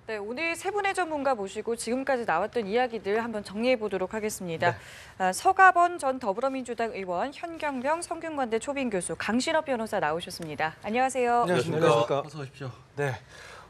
네, 오늘 세 분의 전문가 모시고 지금까지 나왔던 이야기들 한번 정리해 보도록 하겠습니다. 네. 서가번 전 더불어민주당 의원, 현경병 성균관대 초빙 교수, 강신업 변호사 나오셨습니다. 안녕하세요. 안녕하십니까. 어서 오십시오. 네.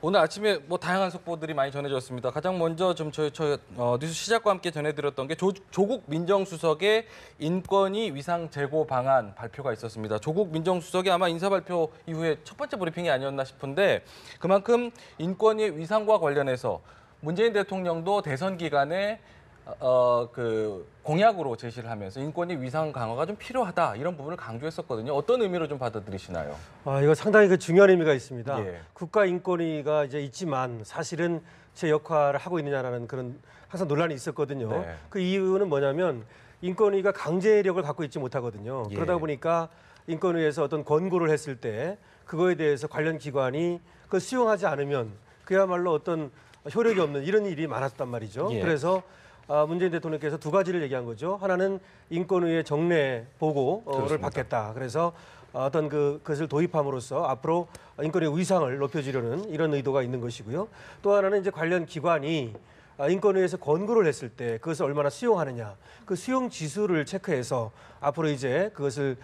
오늘 아침에 다양한 속보들이 많이 전해졌습니다. 가장 먼저 좀 뉴스 시작과 함께 전해드렸던 게 조국 민정수석의 인권위 위상 제고 방안 발표가 있었습니다. 조국 민정수석이 아마 인사 발표 이후에 첫 번째 브리핑이 아니었나 싶은데 그만큼 인권위 위상과 관련해서 문재인 대통령도 대선 기간에 공약으로 제시를 하면서 인권위 위상 강화가 좀 필요하다 이런 부분을 강조했었거든요. 어떤 의미로 좀 받아들이시나요? 이거 상당히 중요한 의미가 있습니다. 예. 국가인권위가 이제 있지만 사실은 제 역할을 하고 있느냐라는 그런 항상 논란이 있었거든요. 네. 그 이유는 뭐냐면 인권위가 강제력을 갖고 있지 못하거든요. 예. 그러다 보니까 인권위에서 어떤 권고를 했을 때 그거에 대해서 관련 기관이 그걸 수용하지 않으면 그야말로 어떤 효력이 없는 이런 일이 많았단 말이죠. 예. 그래서 문재인 대통령께서 두 가지를 얘기한 거죠. 하나는 인권위의 정례 보고를 그렇습니다. 받겠다. 그래서 어떤 그것을 도입함으로써 앞으로 인권의 위상을 높여주려는 이런 의도가 있는 것이고요. 또 하나는 이제 관련 기관이 인권위에서 권고를 했을 때 그것을 얼마나 수용하느냐, 그 수용 지수를 체크해서 앞으로 이제 그것을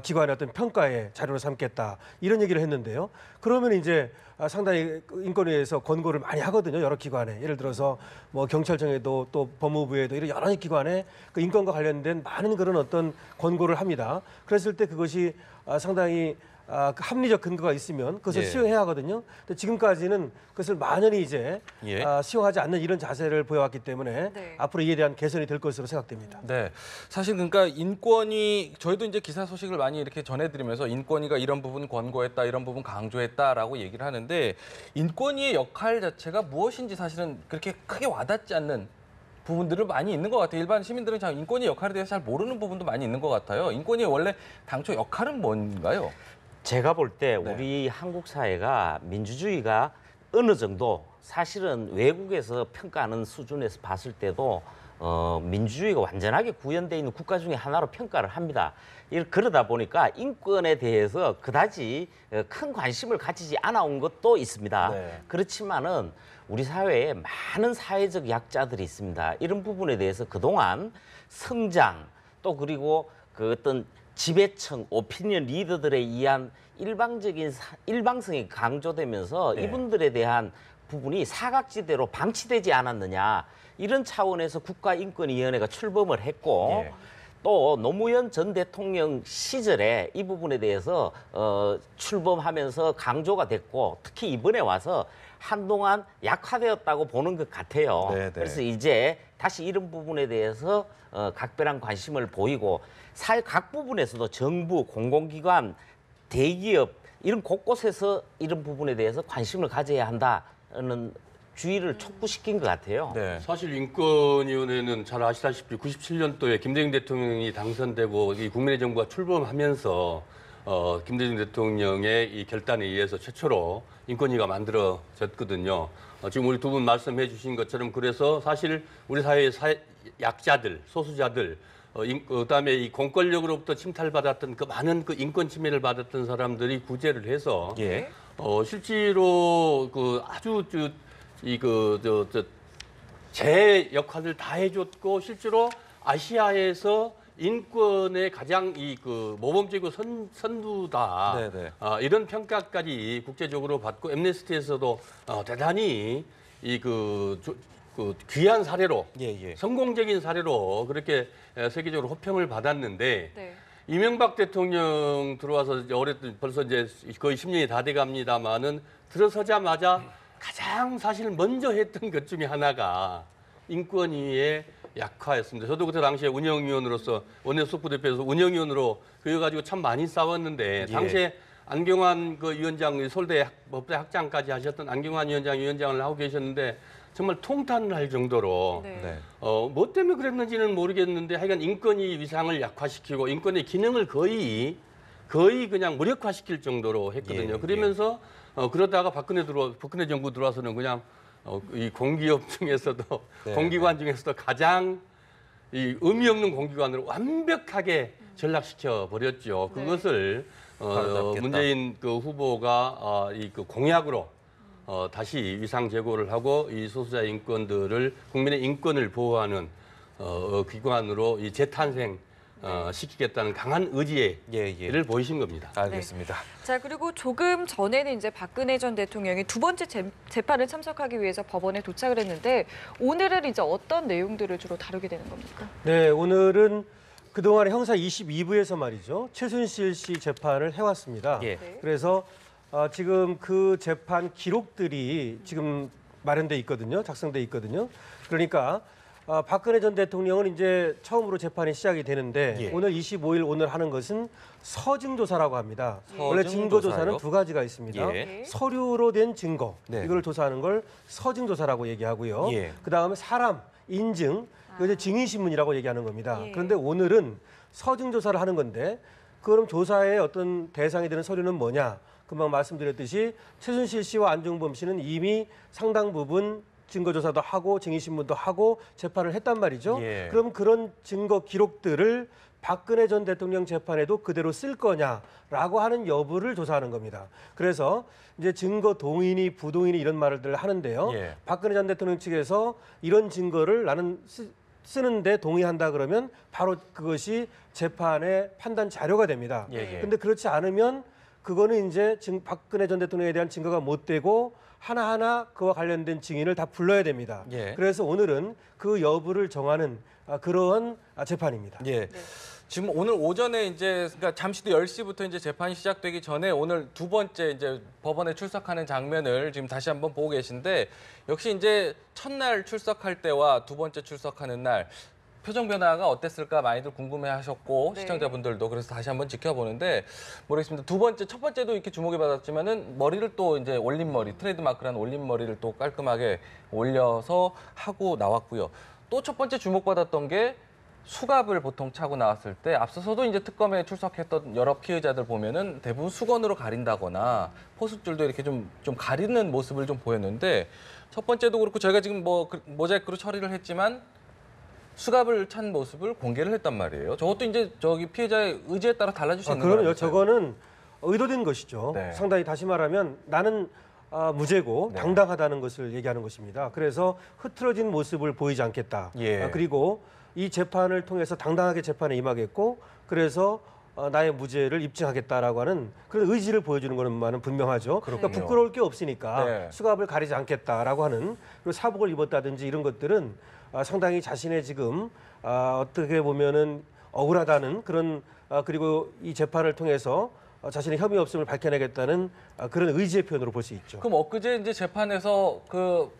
기관의 어떤 평가의 자료로 삼겠다 이런 얘기를 했는데요. 그러면 이제 상당히 인권위에서 권고를 많이 하거든요. 여러 기관에 예를 들어서 뭐 경찰청에도 또 법무부에도 이런 여러 기관에 그 인권과 관련된 많은 그런 어떤 권고를 합니다. 그랬을 때 그것이 상당히 합리적 근거가 있으면 그것을 예. 수용해야 하거든요. 근데 지금까지는 그것을 만연히 이제 예. 수용하지 않는 이런 자세를 보여왔기 때문에 네. 앞으로 이에 대한 개선이 될 것으로 생각됩니다. 네, 사실 그러니까 인권위 저희도 이제 기사 소식을 많이 이렇게 전해드리면서 인권위가 이런 부분 권고했다, 이런 부분 강조했다라고 얘기를 하는데 인권위의 역할 자체가 무엇인지 사실은 그렇게 크게 와닿지 않는 부분들을 많이 있는 것 같아요. 일반 시민들은 참 인권위 역할에 대해서 잘 모르는 부분도 많이 있는 것 같아요. 인권위의 원래 당초 역할은 뭔가요? 제가 볼 때 네. 우리 한국 사회가 민주주의가 어느 정도 사실은 외국에서 평가하는 수준에서 봤을 때도 민주주의가 완전하게 구현되어 있는 국가 중에 하나로 평가를 합니다. 그러다 보니까 인권에 대해서 그다지 큰 관심을 가지지 않아 온 것도 있습니다. 네. 그렇지만은 우리 사회에 많은 사회적 약자들이 있습니다. 이런 부분에 대해서 그동안 성장 또 그리고 그 어떤 지배층, 오피니언 리더들에 의한 일방성이 강조되면서 네. 이분들에 대한 부분이 사각지대로 방치되지 않았느냐 이런 차원에서 국가인권위원회가 출범을 했고 예. 또 노무현 전 대통령 시절에 이 부분에 대해서 출범하면서 강조가 됐고 특히 이번에 와서 한동안 약화되었다고 보는 것 같아요. 네네. 그래서 이제 다시 이런 부분에 대해서 각별한 관심을 보이고 사회 각 부분에서도 정부, 공공기관, 대기업 이런 곳곳에서 이런 부분에 대해서 관심을 가져야 한다는 주의를 촉구시킨 것 같아요. 네. 사실 인권위원회는 잘 아시다시피 97년도에 김대중 대통령이 당선되고 이 국민의 정부가 출범하면서 김대중 대통령의 이 결단에 의해서 최초로 인권위가 만들어졌거든요. 지금 우리 두 분 말씀해 주신 것처럼 그래서 사실 우리 사회의 약자들, 소수자들, 그다음에 이 공권력으로부터 침탈받았던 그 많은 그 인권 침해를 받았던 사람들이 구제를 해서 예. 실제로 그 아주 제 역할을 다 해줬고 실제로 아시아에서 인권의 가장 모범적이고 선두다. 네네. 이런 평가까지 국제적으로 받고 엠네스티에서도 대단히 귀한 사례로 예. 성공적인 사례로 그렇게 세계적으로 호평을 받았는데 네. 이명박 대통령 들어와서 벌써 이제 거의 10년이 다 돼갑니다만은 들어서자마자 가장 사실 먼저 했던 것 중에 하나가 인권위의 약화였습니다. 저도 그때 당시에 운영위원으로서 원내수석부대표에서 운영위원으로 그거 가지고 참 많이 싸웠는데 당시에 안경환 그 위원장 서울대 법대 학장까지 하셨던 안경환 위원장을 하고 계셨는데 정말 통탄을 할 정도로 네. 뭐 때문에 그랬는지는 모르겠는데 하여간 인권위 위상을 약화시키고 인권의 기능을 거의 그냥 무력화시킬 정도로 했거든요. 예, 그러면서 그러다가 박근혜 정부 들어와서는 그냥 이 공기업 중에서도 네, 공기관 중에서도 가장 이 의미 없는 공기관으로 완벽하게 전락시켜 버렸죠. 네. 그것을 바로잡겠다. 문재인 그 후보가 그 공약으로 다시 위상 제고를 하고 이 소수자의 인권들을 국민의 인권을 보호하는 기관으로 이 재탄생 시키겠다는 강한 의지를 보이신 겁니다. 알겠습니다. 자, 그리고 조금 전에는 이제 박근혜 전 대통령이 두 번째 재판을 참석하기 위해서 법원에 도착을 했는데 오늘은 이제 어떤 내용들을 주로 다루게 되는 겁니까? 네, 오늘은 그동안에 형사 22부에서 말이죠. 최순실 씨 재판을 해왔습니다. 예. 네. 그래서 지금 그 재판 기록들이 지금 마련돼 있거든요. 작성돼 있거든요. 그러니까 박근혜 전 대통령은 이제 처음으로 재판이 시작이 되는데 예. 오늘 25일 오늘 하는 것은 서증조사라고 합니다. 서증조사요? 원래 증거조사는 두 가지가 있습니다. 예. 서류로 된 증거, 네. 이걸 조사하는 걸 서증조사라고 얘기하고요. 예. 그다음에 사람, 인증, 이제 증인신문이라고 얘기하는 겁니다. 예. 그런데 오늘은 서증조사를 하는 건데 그럼 조사의 어떤 대상이 되는 서류는 뭐냐? 금방 말씀드렸듯이 최순실 씨와 안종범 씨는 이미 상당 부분 증거조사도 하고 증인신문도 하고 재판을 했단 말이죠. 예. 그럼 그런 증거 기록들을 박근혜 전 대통령 재판에도 그대로 쓸 거냐라고 하는 여부를 조사하는 겁니다. 그래서 이제 증거 동의니 부동의니 이런 말들을 하는데요. 예. 박근혜 전 대통령 측에서 이런 증거를 나는 쓰는데 동의한다 그러면 바로 그것이 재판의 판단 자료가 됩니다. 예, 예. 근데 그렇지 않으면 그거는 이제 박근혜 전 대통령에 대한 증거가 못 되고 하나하나 그와 관련된 증인을 다 불러야 됩니다. 예. 그래서 오늘은 그 여부를 정하는 그러한 재판입니다. 예. 지금 오늘 오전에 이제 그러니까 잠시 뒤 10시부터 이제 재판이 시작되기 전에 오늘 두 번째 이제 법원에 출석하는 장면을 지금 다시 한번 보고 계신데 역시 이제 첫날 출석할 때와 두 번째 출석하는 날 표정 변화가 어땠을까 많이들 궁금해하셨고 네. 시청자분들도 그래서 다시 한번 지켜보는데 모르겠습니다. 두 번째 첫 번째도 이렇게 주목이 받았지만은 머리를 또 이제 올린 머리 트레이드마크라는 올린 머리를 또 깔끔하게 올려서 하고 나왔고요. 또 첫 번째 주목받았던 게 수갑을 보통 차고 나왔을 때 앞서서도 이제 특검에 출석했던 여러 피의자들 보면은 대부분 수건으로 가린다거나 포스줄도 이렇게 좀 가리는 모습을 좀 보였는데 첫 번째도 그렇고 저희가 지금 뭐 모자이크로 처리를 했지만 수갑을 찬 모습을 공개를 했단 말이에요. 저것도 이제 저기 피해자의 의지에 따라 달라질 수 있는 그럼요. 거라면서요. 저거는 의도된 것이죠. 네. 상당히 다시 말하면 나는 무죄고 네. 당당하다는 것을 얘기하는 것입니다. 그래서 흐트러진 모습을 보이지 않겠다. 예. 그리고 이 재판을 통해서 당당하게 재판에 임하겠고 그래서 나의 무죄를 입증하겠다라고 하는 그런 의지를 보여주는 것만은 분명하죠. 그러니까 그렇군요. 부끄러울 게 없으니까 네. 수갑을 가리지 않겠다라고 하는 그리고 사복을 입었다든지 이런 것들은 상당히 자신의 지금 어떻게 보면은 억울하다는 그런 그리고 이 재판을 통해서 자신의 혐의 없음을 밝혀내겠다는 그런 의지의 표현으로 볼 수 있죠. 그럼 엊그제 이제 재판에서 그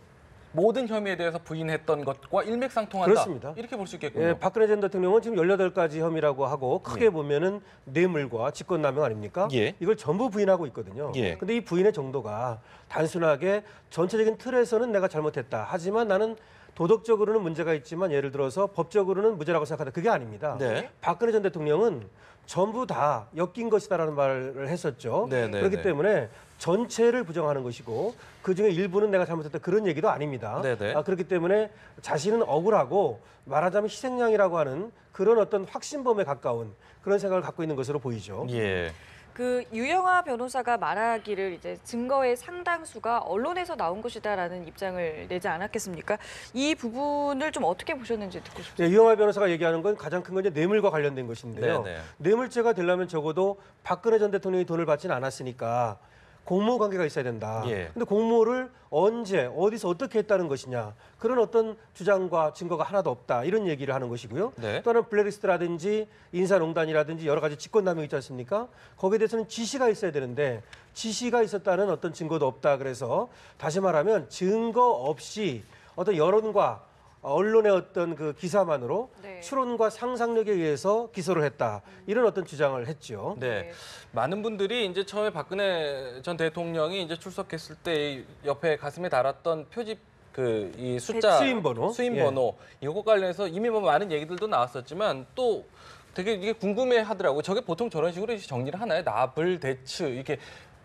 모든 혐의에 대해서 부인했던 것과 일맥상통한다. 그렇습니다. 이렇게 볼 수 있겠군요. 예, 박근혜 전 대통령은 지금 18가지 혐의라고 하고 크게 보면은 뇌물과 직권남용 아닙니까? 예. 이걸 전부 부인하고 있거든요. 예. 근데 이 부인의 정도가 단순하게 전체적인 틀에서는 내가 잘못했다. 하지만 나는 도덕적으로는 문제가 있지만 예를 들어서 법적으로는 무죄라고 생각한다. 그게 아닙니다. 네. 박근혜 전 대통령은 전부 다 엮인 것이다라는 말을 했었죠. 네, 네, 그렇기 네. 때문에 전체를 부정하는 것이고 그중에 일부는 내가 잘못했다 그런 얘기도 아닙니다. 네, 네. 그렇기 때문에 자신은 억울하고 말하자면 희생양이라고 하는 그런 어떤 확신범에 가까운 그런 생각을 갖고 있는 것으로 보이죠. 예. 그 유영하 변호사가 말하기를 이제 증거의 상당수가 언론에서 나온 것이다라는 입장을 내지 않았겠습니까? 이 부분을 좀 어떻게 보셨는지 듣고 싶습니다. 유영하 변호사가 얘기하는 건 가장 큰 건 이제 뇌물과 관련된 것인데요. 네, 네. 뇌물죄가 되려면 적어도 박근혜 전 대통령이 돈을 받지는 않았으니까 공모 관계가 있어야 된다. 예. 근데 공모를 언제 어디서 어떻게 했다는 것이냐 그런 어떤 주장과 증거가 하나도 없다 이런 얘기를 하는 것이고요. 네. 또 하나는 블랙리스트라든지 인사농단이라든지 여러 가지 직권남용 있지 않습니까? 거기에 대해서는 지시가 있어야 되는데 지시가 있었다는 어떤 증거도 없다. 그래서 다시 말하면 증거 없이 어떤 여론과 언론의 어떤 그 기사만으로 네. 추론과 상상력에 의해서 기소를 했다. 이런 어떤 주장을 했죠. 네. 네. 많은 분들이 이제 처음에 박근혜 전 대통령이 이제 출석했을 때 이 옆에 가슴에 달았던 표지 그 이 숫자 수임번호. 수임번호 이거 관련해서 이미 뭐 많은 얘기들도 나왔었지만 또 되게 이게 궁금해 하더라고요. 저게 보통 저런 식으로 정리를 하나요? 나불 대츠 이렇게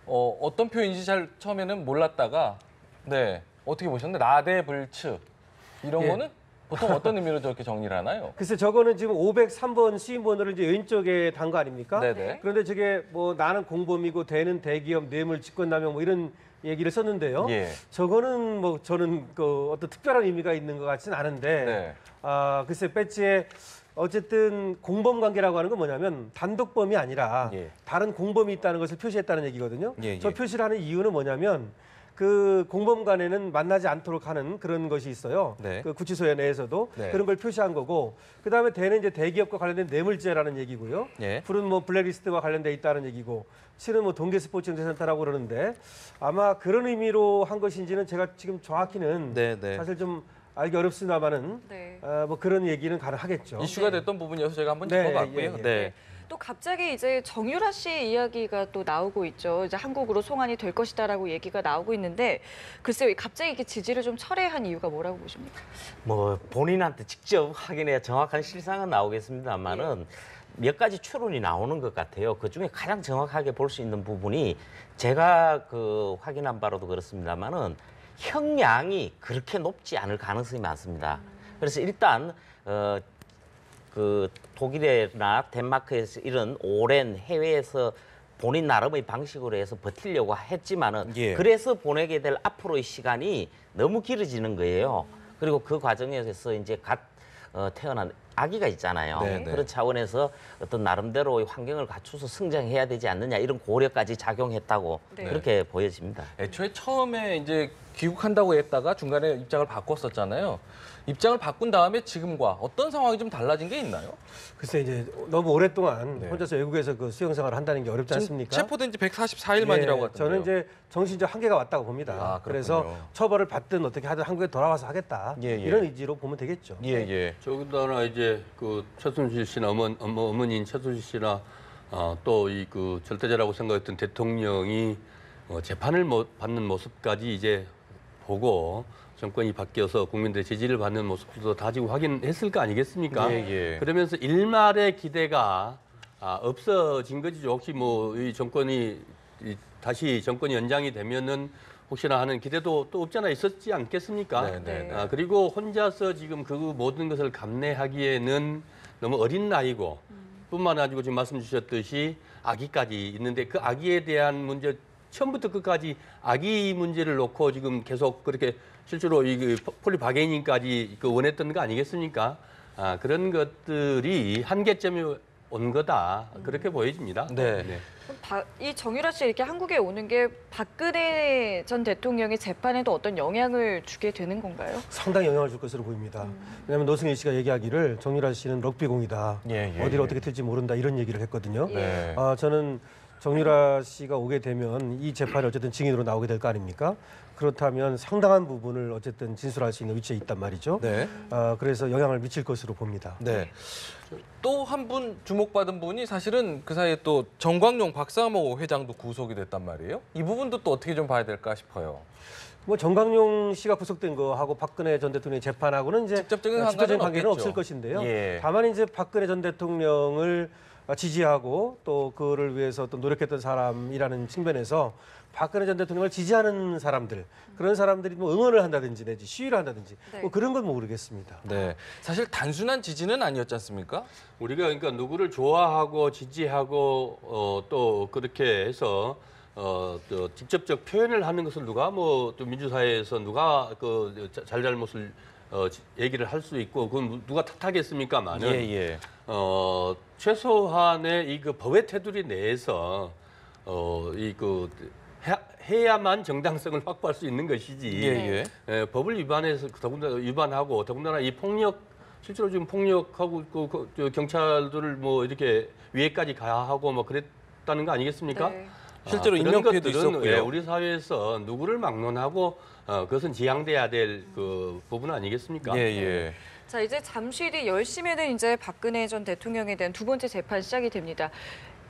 어떤 표현인지 잘 처음에는 몰랐다가 네. 어떻게 보셨나요? 나대불츠 이런 예. 거는 보통 어떤 의미로 저렇게 정리를 하나요? 글쎄 저거는 지금 503번 수임번호를 이제 왼쪽에 단 거 아닙니까? 네네. 그런데 저게 뭐 나는 공범이고 대는 대기업 뇌물 직권남용 뭐 이런 얘기를 썼는데요. 예. 저거는 뭐 저는 그 어떤 특별한 의미가 있는 것 같지는 않은데 네. 글쎄 배지에 어쨌든 공범 관계라고 하는 건 뭐냐면 단독범이 아니라 예. 다른 공범이 있다는 것을 표시했다는 얘기거든요. 예, 저 예. 표시를 하는 이유는 뭐냐면 그 공범 간에는 만나지 않도록 하는 그런 것이 있어요. 네. 그 구치소 내에서도 네. 그런 걸 표시한 거고, 그 다음에 대는 이제 대기업과 관련된 뇌물죄라는 얘기고요. 예. 풀은 뭐 블랙리스트와 관련돼 있다는 얘기고, 실은 뭐 동계 스포츠 연재센터라고 그러는데 아마 그런 의미로 한 것인지는 제가 지금 정확히는 네, 네. 사실 좀 알기 어렵습니다만은 네. 뭐 그런 얘기는 가능하겠죠. 이슈가 됐던 부분이어서 제가 한번 네, 짚어봤고요. 예, 예. 네. 또 갑자기 이제 정유라 씨 이야기가 또 나오고 있죠. 이제 한국으로 송환이 될 것이다라고 얘기가 나오고 있는데 글쎄요, 갑자기 이렇게 지지를 좀 철회한 이유가 뭐라고 보십니까? 뭐 본인한테 직접 확인해야 정확한 실상은 나오겠습니다만은 몇 가지 추론이 나오는 것 같아요. 그 중에 가장 정확하게 볼 수 있는 부분이 제가 그 확인한 바로도 그렇습니다만은 형량이 그렇게 높지 않을 가능성이 많습니다. 그래서 일단 그 독일이나 덴마크에서 이런 오랜 해외에서 본인 나름의 방식으로 해서 버티려고 했지만은 예. 그래서 보내게 될 앞으로의 시간이 너무 길어지는 거예요. 그리고 그 과정에서 이제 태어난 아기가 있잖아요. 네, 네. 그런 차원에서 어떤 나름대로의 환경을 갖춰서 성장해야 되지 않느냐 이런 고려까지 작용했다고 네. 그렇게 보여집니다. 애초에 처음에 이제 귀국한다고 했다가 중간에 입장을 바꿨었잖아요. 입장을 바꾼 다음에 지금과 어떤 상황이 좀 달라진 게 있나요? 글쎄 이제 너무 오랫동안 네. 혼자서 외국에서 그 수영 생활을 한다는 게 어렵지 지금 않습니까? 체포된 지 144일 만이라고 하던데요. 저는 이제 정신적 한계가 왔다고 봅니다. 아, 그렇군요. 그래서 처벌을 받든 어떻게 하든 한국에 돌아와서 하겠다. 예, 예. 이런 의지로 보면 되겠죠. 예, 예. 더군다나 이제 그 최순실 씨나 어머니인 최순실 씨나 또 이 그 절대자라고 생각했던 대통령이 재판을 받는 모습까지 이제 보고 정권이 바뀌어서 국민들의 지지를 받는 모습도 다지고 확인했을 거 아니겠습니까? 예, 예. 그러면서 일말의 기대가 없어진 거죠. 혹시 뭐 이 정권이 다시 정권이 연장이 되면은 혹시나 하는 기대도 또 없지 않아 있었지 않겠습니까? 네, 네, 네. 그리고 혼자서 지금 그 모든 것을 감내하기에는 너무 어린 나이고 뿐만 아니고 지금 말씀 주셨듯이 아기까지 있는데 그 아기에 대한 문제 처음부터 끝까지 아기 문제를 놓고 지금 계속 그렇게 실제로 이 폴리바게닝까지 원했던 거 아니겠습니까? 그런 것들이 한계점이 온 거다 그렇게 보여집니다. 네. 그럼 이 정유라 씨 이렇게 한국에 오는 게 박근혜 전 대통령의 재판에도 어떤 영향을 주게 되는 건가요? 상당히 영향을 줄 것으로 보입니다. 왜냐하면 노승일 씨가 얘기하기를 정유라 씨는 럭비공이다. 예, 예, 어디를 예. 어떻게 튈지 모른다 이런 얘기를 했거든요. 네. 저는 정유라 씨가 오게 되면 이 재판이 어쨌든 증인으로 나오게 될 거 아닙니까? 그렇다면 상당한 부분을 어쨌든 진술할 수 있는 위치에 있단 말이죠. 네. 그래서 영향을 미칠 것으로 봅니다. 네. 또 한 분 주목받은 분이 사실은 그 사이에 또 정광용 박사모 회장도 구속이 됐단 말이에요. 이 부분도 또 어떻게 좀 봐야 될까 싶어요. 뭐 정광용 씨가 구속된 거하고 박근혜 전 대통령의 재판하고는 이제 직접적인 관계는 없겠죠. 없을 것인데요. 예. 다만 이제 박근혜 전 대통령을 지지하고 또 그를 위해서 또 노력했던 사람이라는 측면에서 박근혜 전 대통령을 지지하는 사람들, 그런 사람들이 뭐 응원을 한다든지 내지 시위를 한다든지 네. 뭐 그런 건 모르겠습니다. 네. 사실 단순한 지지는 아니었지 않습니까? 우리가 그러니까 누구를 좋아하고 지지하고 또 그렇게 해서 또 직접적 표현을 하는 것을 누가 뭐 또 민주사회에서 누가 그 잘잘못을 얘기를 할 수 있고 그건 누가 탓하겠습니까만은 예. 최소한의 이 그 법의 테두리 내에서 해야만 정당성을 확보할 수 있는 것이지. 예. 법을 위반해서 더군다나 위반하고 더군다나 이 폭력 실제로 지금 폭력하고 그 경찰들을 뭐 이렇게 위에까지 가하고 뭐 그랬다는 거 아니겠습니까? 네. 실제로 그런 인명피해도 것들은, 있었고요. 우리 사회에서 누구를 막론하고 그것은 지양돼야 될 그 부분 아니겠습니까? 예. 자, 이제 잠시 뒤 10시면은 이제 박근혜 전 대통령에 대한 두 번째 재판 시작이 됩니다.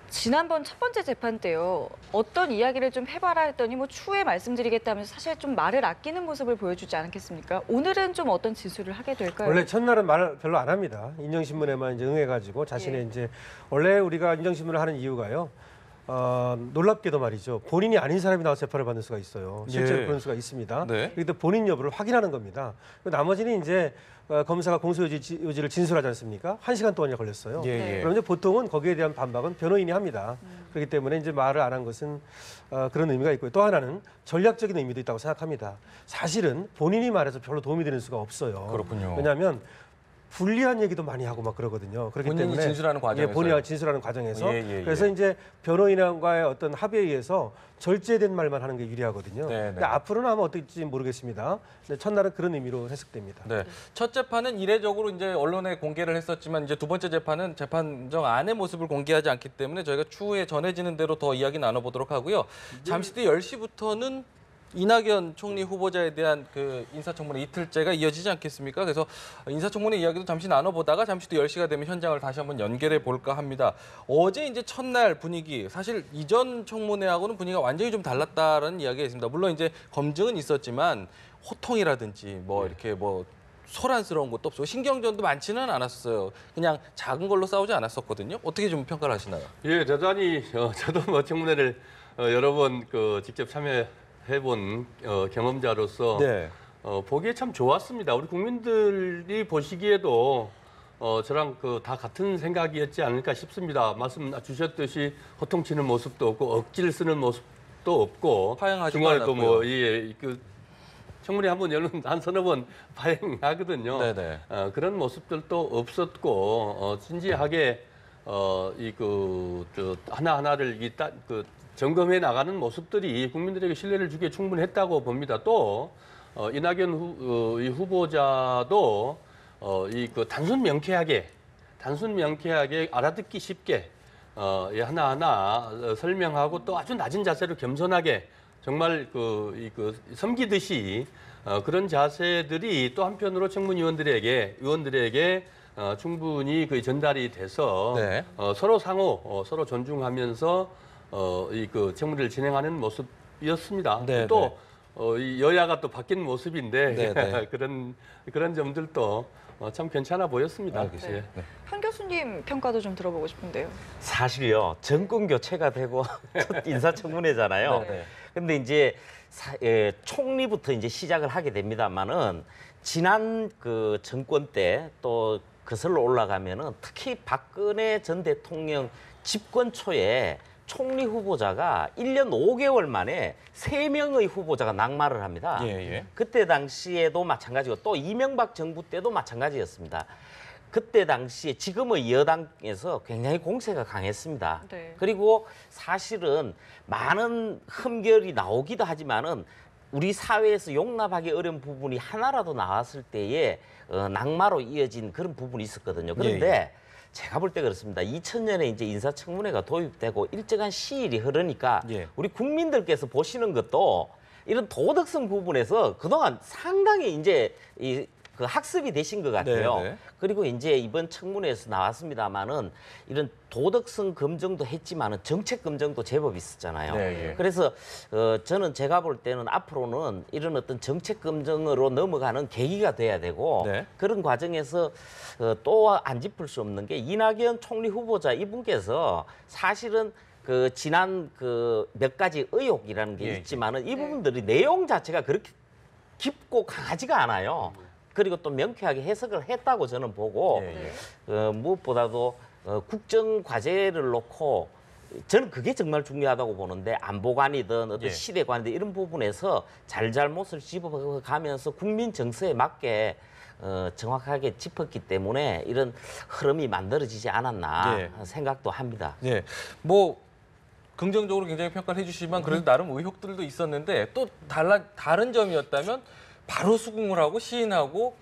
지난번 첫 번째 재판 때요. 어떤 이야기를 좀 해봐라 했더니 뭐 추후에 말씀드리겠다면서 사실 좀 말을 아끼는 모습을 보여주지 않겠습니까? 오늘은 좀 어떤 진술을 하게 될까요? 원래 첫날은 말 별로 안 합니다. 인정신문에만 이제 응해가지고 자신의 예. 이제 원래 우리가 인정신문을 하는 이유가요. 놀랍게도 말이죠. 본인이 아닌 사람이 나와서 재판을 받는 수가 있어요. 실제로 예. 그런 수가 있습니다. 네. 그때 본인 여부를 확인하는 겁니다. 나머지는 이제 검사가 공소유지를 진술하지 않습니까? 1시간 동안이나 걸렸어요. 예, 예. 그럼 이제 보통은 거기에 대한 반박은 변호인이 합니다. 그렇기 때문에 이제 말을 안 한 것은 그런 의미가 있고요. 또 하나는 전략적인 의미도 있다고 생각합니다. 사실은 본인이 말해서 별로 도움이 되는 수가 없어요. 그렇군요. 왜냐하면 불리한 얘기도 많이 하고 막 그러거든요. 그렇기 본인이 때문에 진술하는 과정에서요? 예, 본인이 진술하는 과정에서 예, 예, 그래서 예. 이제 변호인과의 어떤 합의에 의해서 절제된 말만 하는 게 유리하거든요. 네, 네. 근데 앞으로는 아마 어떨지 모르겠습니다. 근데 첫날은 그런 의미로 해석됩니다. 네. 첫 재판은 이례적으로 이제 언론에 공개를 했었지만 이제 두 번째 재판은 재판정 안의 모습을 공개하지 않기 때문에 저희가 추후에 전해지는 대로 더 이야기 나눠보도록 하고요. 잠시 뒤 10시부터는 이낙연 총리 후보자에 대한 그 인사청문회 이틀째가 이어지지 않겠습니까? 그래서 인사청문회 이야기도 잠시 나눠보다가 잠시 뒤 10시가 되면 현장을 다시 한번 연결해 볼까 합니다. 어제 이제 첫날 분위기, 사실 이전 청문회하고는 분위기가 완전히 좀 달랐다라는 이야기가 있습니다. 물론 이제 검증은 있었지만 호통이라든지 뭐 이렇게 뭐 소란스러운 것도 없고 신경전도 많지는 않았어요. 그냥 작은 걸로 싸우지 않았었거든요. 어떻게 좀 평가를 하시나요? 예, 대단히 저도 뭐 청문회를 여러 번 직접 참여해본 경험자로서 네. 보기에 참 좋았습니다. 우리 국민들이 보시기에도 저랑 다 같은 생각이었지 않을까 싶습니다. 말씀 주셨듯이 호통치는 모습도 없고 억지를 쓰는 모습도 없고 파행하지도 중간에 또 뭐 않았고요. 청문회 한번 열면 한 서너 번 파행하거든요. 네네. 그런 모습들도 없었고 진지하게 하나하나를 점검해 나가는 모습들이 국민들에게 신뢰를 주기에 충분했다고 봅니다. 또 이낙연 이 후보자도 단순 명쾌하게 알아듣기 쉽게 하나하나 설명하고 또 아주 낮은 자세로 겸손하게 정말 섬기듯이 그런 자세들이 또 한편으로 청문위원들에게 충분히 전달이 돼서 네. 서로 존중하면서 청문회를 진행하는 모습이었습니다. 네, 또 이 여야가 또 바뀐 모습인데 네, 네. 그런 점들도 참 괜찮아 보였습니다. 알겠습니다. 예. 현 교수님 평가도 좀 들어보고 싶은데요. 사실요, 정권 교체가 되고 첫 인사청문회잖아요. 네. 근데 이제 총리부터 이제 시작을 하게 됩니다만은 지난 그 정권 때 또 거슬러 올라가면은 특히 박근혜 전 대통령 집권 초에 총리 후보자가 1년 5개월 만에 3명의 후보자가 낙마를 합니다. 예, 예. 그때 당시에도 마찬가지고 또 이명박 정부 때도 마찬가지였습니다. 그때 당시에 지금의 여당에서 굉장히 공세가 강했습니다. 네. 그리고 사실은 많은 흠결이 나오기도 하지만은 우리 사회에서 용납하기 어려운 부분이 하나라도 나왔을 때에 낙마로 이어진 그런 부분이 있었거든요. 그런데 예. 제가 볼 때 그렇습니다. 2000년에 이제 인사청문회가 도입되고 일정한 시일이 흐르니까 예. 우리 국민들께서 보시는 것도 이런 도덕성 부분에서 그동안 상당히 이제 그 학습이 되신 것 같아요. 네, 네. 그리고 이제 이번 청문회에서 나왔습니다만은 이런 도덕성 검증도 했지만은 정책 검증도 제법 있었잖아요. 네, 예. 그래서 저는 제가 볼 때는 앞으로는 이런 어떤 정책 검증으로 넘어가는 계기가 돼야 되고 네. 그런 과정에서 또 안 짚을 수 없는 게 이낙연 총리 후보자 이분께서 사실은 그 지난 그 몇 가지 의혹이라는 게 예, 있지만은 이 부분들이 내용 자체가 그렇게 깊고 강하지가 않아요. 그리고 또 명쾌하게 해석을 했다고 저는 보고 예, 무엇보다도 국정 과제를 놓고 저는 그게 정말 중요하다고 보는데 안보관이든 어떤 예. 시대관이든 이런 부분에서 잘잘못을 짚어가면서 국민 정서에 맞게 정확하게 짚었기 때문에 이런 흐름이 만들어지지 않았나 예. 생각도 합니다. 네, 뭐 긍정적으로 굉장히 평가를 해주시지만 그래도 나름 의혹들도 있었는데 또 다른 점이었다면 바로 수긍을 하고 시인하고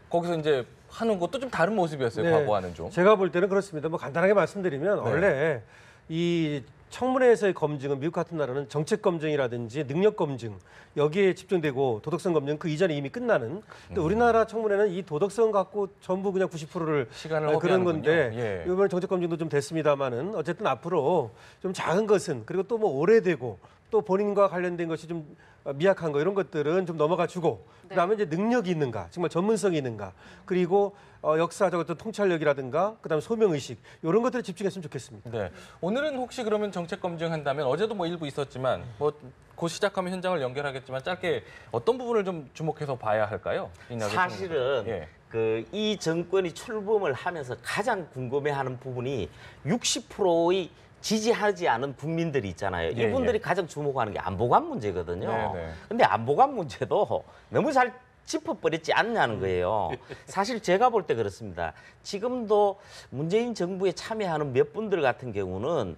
거기서 이제 하는 것도 좀 다른 모습이었어요. 네. 과거와는 좀. 제가 볼 때는 그렇습니다. 뭐 간단하게 말씀드리면 네. 원래 이 청문회에서의 검증은 미국 같은 나라는 정책 검증이라든지 능력 검증 여기에 집중되고 도덕성 검증 그 이전에 이미 끝나는. 근데 우리나라 청문회는 이 도덕성 갖고 전부 그냥 90%를 시간을 그런 허비하는군요. 건데 예. 이번 정책 검증도 좀 됐습니다만은 어쨌든 앞으로 좀 작은 것은 그리고 또 뭐 오래되고 또 본인과 관련된 것이 좀 미약한 거 이런 것들은 좀 넘어가 주고 그다음에 이제 능력이 있는가, 정말 전문성이 있는가, 그리고 역사적 어떤 통찰력이라든가 그다음에 소명 의식 이런 것들에 집중했으면 좋겠습니다. 네. 오늘은 혹시 그러면 정책 검증한다면 어제도 뭐 일부 있었지만 뭐 곧 시작하면 현장을 연결하겠지만 짧게 어떤 부분을 좀 주목해서 봐야 할까요? 이낙연 사실은 총리. 예. 이 정권이 출범을 하면서 가장 궁금해하는 부분이 60%의 지지하지 않은 국민들이 있잖아요. 예, 이분들이 예. 가장 주목하는 게 안보관 문제거든요. 네, 네. 근데 안보관 문제도 너무 잘 짚어버렸지 않냐는 거예요. 사실 제가 볼 때 그렇습니다. 지금도 문재인 정부에 참여하는 몇 분들 같은 경우는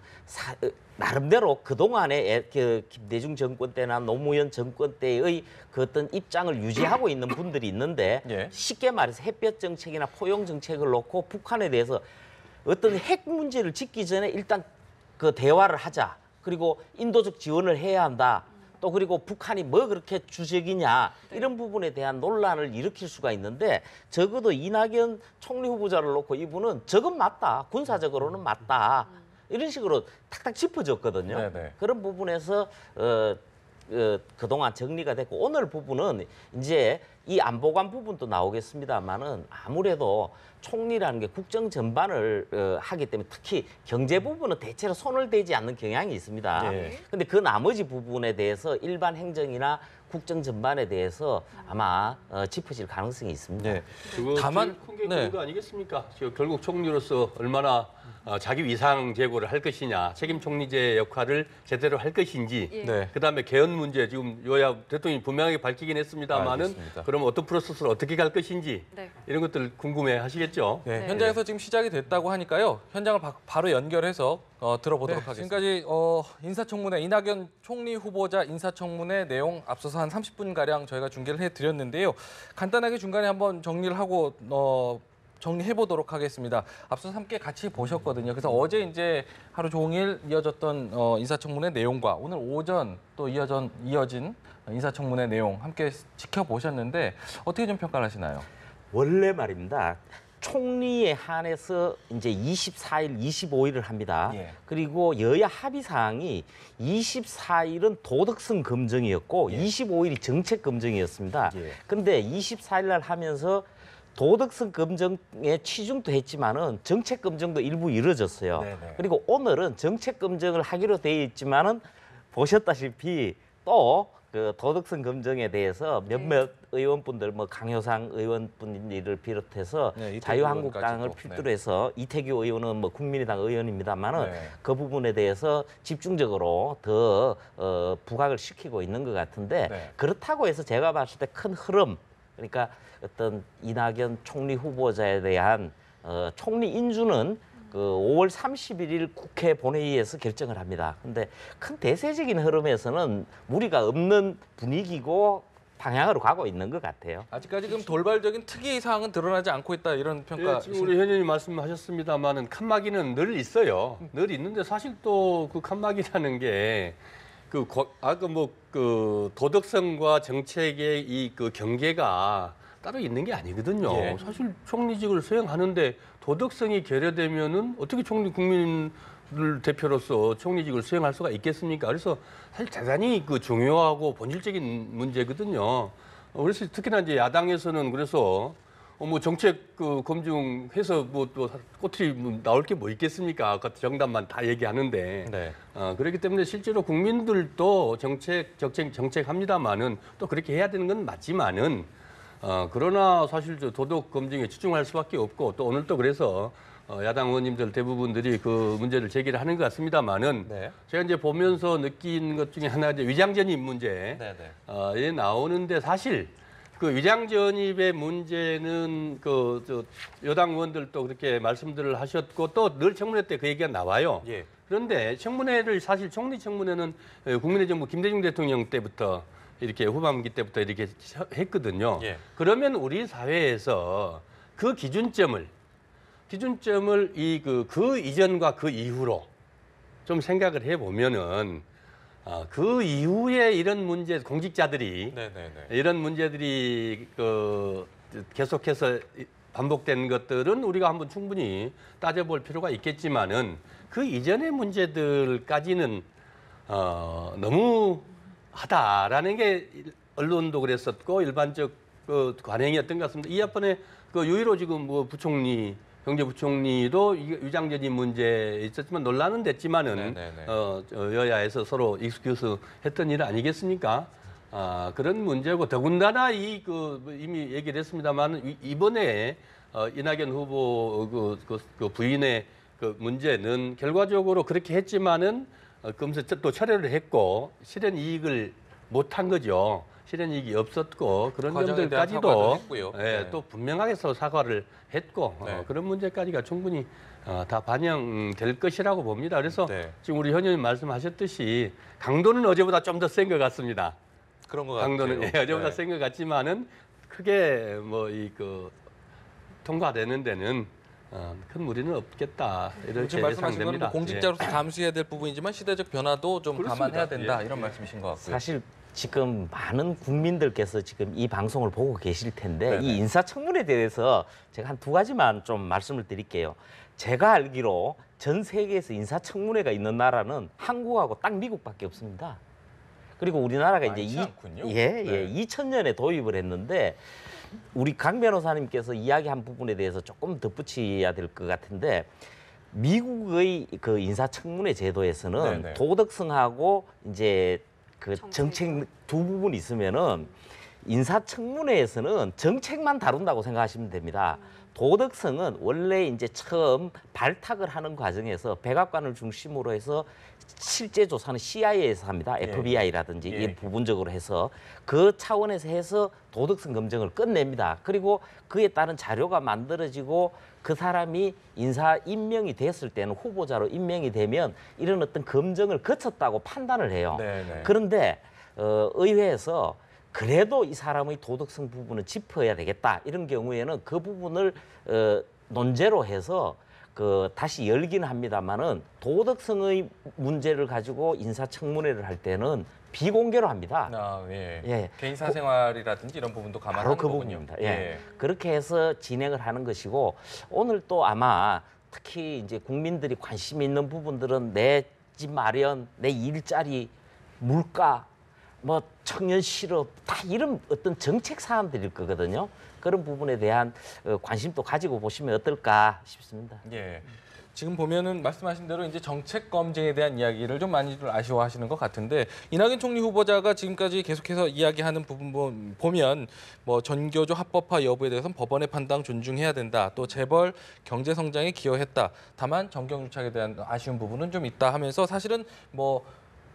나름대로 그동안에 김대중 정권 때나 노무현 정권 때의 그 어떤 입장을 유지하고 있는 분들이 있는데 예. 쉽게 말해서 햇볕 정책이나 포용 정책을 놓고 북한에 대해서 어떤 핵 문제를 짓기 전에 일단 그 대화를 하자. 그리고 인도적 지원을 해야 한다. 또 그리고 북한이 뭐 그렇게 주적이냐 이런 부분에 대한 논란을 일으킬 수가 있는데 적어도 이낙연 총리 후보자를 놓고 이분은 저건 맞다. 군사적으로는 맞다. 이런 식으로 탁탁 짚어줬거든요. 네네. 그런 부분에서 그동안 정리가 됐고 오늘 부분은 이제 이 안보관 부분도 나오겠습니다만은 아무래도 총리라는 게 국정 전반을 하기 때문에 특히 경제 부분은 대체로 손을 대지 않는 경향이 있습니다. 그런데 그 나머지 부분에 대해서 일반 행정이나 국정 전반에 대해서 아마 짚어질 가능성이 있습니다. 네. 그거 다만 큰게 네. 그거 아니겠습니까? 결국 총리로서 얼마나 자기 위상 제고를 할 것이냐, 책임 총리제 역할을 제대로 할 것인지, 네. 그다음에 개헌 문제 지금 여야 대통령이 분명하게 밝히긴 했습니다만은 알겠습니다. 그럼 어떤 프로세스를 어떻게 갈 것인지 네. 이런 것들 궁금해하시겠죠? 네, 현장에서 지금 시작이 됐다고 하니까요. 현장을 바로 연결해서 들어보도록 하겠습니다. 지금까지 인사청문회 이낙연 총리 후보자 인사청문회 내용 앞서서 한 30분 가량 저희가 중계를 해드렸는데요. 간단하게 중간에 한번 정리를 하고 정리해 보도록 하겠습니다. 앞서서 함께 같이 보셨거든요. 그래서 어제 이제 하루 종일 이어졌던 인사청문회 내용과 오늘 오전 또 이어진 인사청문회 내용 함께 지켜보셨는데 어떻게 좀 평가를 하시나요? 원래 말입니다. 총리에 한해서 이제 24일, 25일을 합니다. 예. 그리고 여야 합의 사항이 24일은 도덕성 검증이었고 25일이 정책 검증이었습니다. 예. 근데 24일 날 하면서 도덕성 검증에 치중도 했지만은 정책 검증도 일부 이루어졌어요. 네네. 그리고 오늘은 정책 검증을 하기로 되어 있지만은 보셨다시피 또 그 도덕성 검증에 대해서 몇몇 의원분들 뭐 강효상 의원분들을 비롯해서 네, 이태규 자유한국당을 의원까지도. 필두로 해서 이태규 의원은 뭐 국민의당 의원입니다만은 네. 그 부분에 대해서 집중적으로 더 부각을 시키고 있는 것 같은데 네. 그렇다고 해서 제가 봤을 때 큰 흐름 그러니까 어떤 이낙연 총리 후보자에 대한 총리 인준은 그 5월 31일 국회 본회의에서 결정을 합니다. 근데 큰 대세적인 흐름에서는 무리가 없는 분위기고 방향으로 가고 있는 것 같아요. 아직까지 그럼 돌발적인 특이 사항은 드러나지 않고 있다 이런 평가. 예, 지금 우리 현현이 말씀하셨습니다만은 칸막이는 늘 있어요. 늘 있는데 사실 또 그 칸막이라는 게 그 도덕성과 정책의 이 그 경계가 따로 있는 게 아니거든요. 예. 사실 총리직을 수행하는데 도덕성이 결여되면은 어떻게 국민을 대표로서 총리직을 수행할 수가 있겠습니까? 그래서 사실 대단히 그 중요하고 본질적인 문제거든요. 그래서 특히나 이제 야당에서는 그래서 뭐 정책 그 검증해서 뭐 또 꼬투리 나올 게 뭐 있겠습니까? 그 정답만 다 얘기하는데. 네. 그렇기 때문에 실제로 국민들도 정책합니다만은 또 그렇게 해야 되는 건 맞지만은 그러나 사실 저 도덕 검증에 집중할 수밖에 없고 또 오늘 또 그래서 야당 의원님들 대부분들이 그 문제를 제기를 하는 것 같습니다만은 네. 제가 이제 보면서 느낀 것 중에 하나 이제 위장전입 문제 에 나오는데 사실 그 위장전입의 문제는 그 여당 의원들도 그렇게 말씀들을 하셨고 또 늘 청문회 때 그 얘기가 나와요. 예. 그런데 청문회를 사실 총리 청문회는 국민의 정부 김대중 대통령 때부터 이렇게 후반기 때부터 이렇게 했거든요. 예. 그러면 우리 사회에서 그 기준점을 그 이전과 그 이후로 좀 생각을 해보면은 그 이후에 이런 문제 공직자들이 이런 문제들이 그 계속해서 반복된 것들은 우리가 한번 충분히 따져볼 필요가 있겠지만은 그 이전의 문제들까지는 너무 하다라는 게 언론도 그랬었고 일반적 그 관행이었던 것 같습니다. 이 앞번에 그 유일로 지금 뭐 부총리 경제부총리도 위장전입 문제 있었지만 논란은 됐지만은 여야에서 서로 익스큐스 했던 일 아니겠습니까? 그런 문제고 더군다나 이미 얘기를 했습니다만 이번에 이낙연 후보 그 부인의 그 문제는 결과적으로 그렇게 했지만은 그러면서 또 철회를 했고 실현 이익을 못한 거죠. 실현 이익이 없었고 그런 점들까지도 또 분명하게 사과를 했고 그런 문제까지가 충분히 다 반영될 것이라고 봅니다. 그래서 지금 우리 현 의원님 말씀하셨듯이 강도는 어제보다 좀 더 센 것 같습니다. 그런 것 강도는 같아요. 어제보다 센 것 같지만은 크게 통과되는 데는 큰 무리는 없겠다 이렇게 지금 말씀하신 건 예상됩니다. 공직자로서 감수해야 될 부분이지만 시대적 변화도 좀 그렇습니다. 감안해야 된다 이런 말씀이신 것 같고요. 사실 지금 많은 국민들께서 지금 이 방송을 보고 계실 텐데 이 인사청문회에 대해서 제가 한 2가지만 좀 말씀을 드릴게요. 제가 알기로 전 세계에서 인사청문회가 있는 나라는 한국하고 딱 미국밖에 없습니다. 그리고 우리나라가 이제 2000년에 도입을 했는데 우리 강 변호사님께서 이야기한 부분에 대해서 조금 덧붙여야 될 것 같은데 미국의 그 인사청문회 제도에서는 도덕성하고 이제 그 정책 두 부분이 있으면은 인사청문회에서는 정책만 다룬다고 생각하시면 됩니다. 도덕성은 원래 이제 처음 발탁을 하는 과정에서 백악관을 중심으로 해서 실제 조사는 CIA에서 합니다. FBI라든지 이 부분적으로 해서 그 차원에서 해서 도덕성 검증을 끝냅니다. 그리고 그에 따른 자료가 만들어지고 그 사람이 인사 임명이 됐을 때는 후보자로 임명이 되면 이런 어떤 검증을 거쳤다고 판단을 해요. 그런데 의회에서 그래도 이 사람의 도덕성 부분은 짚어야 되겠다. 이런 경우에는 그 부분을 논제로 해서 다시 열기는 합니다만은 도덕성의 문제를 가지고 인사청문회를 할 때는 비공개로 합니다. 개인 사생활이라든지 이런 부분도 감안하는 바로 그 거군요. 부분입니다. 그렇게 해서 진행을 하는 것이고 오늘 또 아마 특히 이제 국민들이 관심 있는 부분들은 내 집 마련, 내 일자리, 물가, 뭐 청년 실업 다 이런 어떤 정책 사안들일 거거든요. 그런 부분에 대한 관심도 가지고 보시면 어떨까 싶습니다. 지금 보면은 말씀하신 대로 이제 정책 검증에 대한 이야기를 좀 많이들 아쉬워하시는 것 같은데 이낙연 총리 후보자가 지금까지 계속해서 이야기하는 부분 보면 뭐 전교조 합법화 여부에 대해서는 법원의 판단 존중해야 된다. 또 재벌 경제 성장에 기여했다. 다만 정경유착에 대한 아쉬운 부분은 좀 있다 하면서 사실은 뭐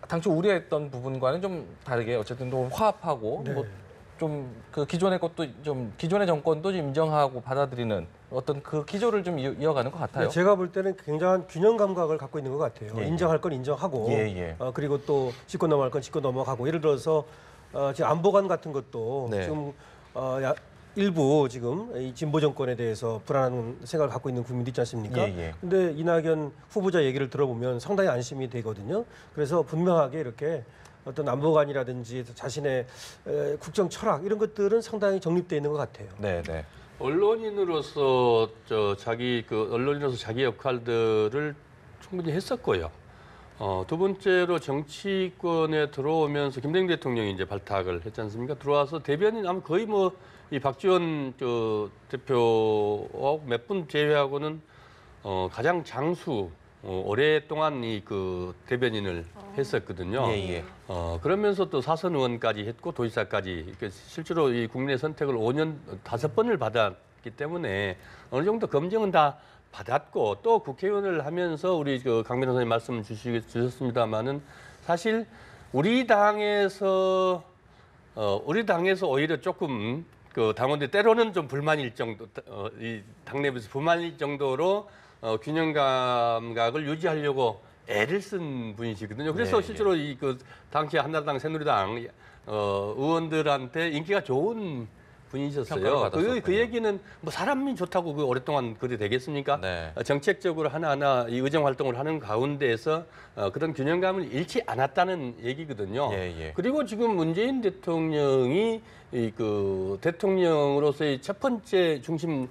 당초 우려했던 부분과는 좀 다르게 어쨌든 좀 화합하고 뭐 좀 그 기존의 것도 좀 기존의 정권도 좀 인정하고 받아들이는 어떤 그 기조를 좀 이어가는 것 같아요. 제가 볼 때는 굉장한 균형 감각을 갖고 있는 것 같아요. 인정할 건 인정하고 그리고 또 짚고 넘어갈 건 짚고 넘어가고 예를 들어서 지금 안보관 같은 것도 지금 일부 지금 이 진보 정권에 대해서 불안한 생각을 갖고 있는 국민도 있지 않습니까? 근데 이낙연 후보자 얘기를 들어보면 상당히 안심이 되거든요. 그래서 분명하게 이렇게 어떤 안보관이라든지 자신의 국정 철학 이런 것들은 상당히 정립되어 있는 것 같아요. 언론인으로서 언론인으로서 자기 역할들을 충분히 했었고요. 두 번째로 정치권에 들어오면서 김대중 대통령이 이제 발탁을 했지 않습니까? 들어와서 대변인 아마 거의 뭐 이 박지원 대표하고 몇 분 제외하고는 가장 장수 오랫동안 그 대변인을 했었거든요. 그러면서 또 사선 의원까지 했고 도지사까지 실제로 이 국민의 선택을 5년 5번을 받았기 때문에 어느 정도 검증은 다 받았고 또 국회의원을 하면서 우리 강 변호사님 말씀 주셨습니다마는 사실 우리 당에서 오히려 조금 그 당원들 때로는 좀 불만일 정도, 이 당내부에서 불만일 정도로 균형 감각을 유지하려고 애를 쓴 분이시거든요. 그래서 실제로 당시 한나라당, 새누리당 의원들한테 인기가 좋은 분이셨어요. 그 얘기는 뭐 사람이 좋다고 오랫동안 그래 되겠습니까? 정책적으로 하나하나 이 의정 활동을 하는 가운데에서 그런 균형감을 잃지 않았다는 얘기거든요. 그리고 지금 문재인 대통령이 대통령으로서의 첫 번째 중심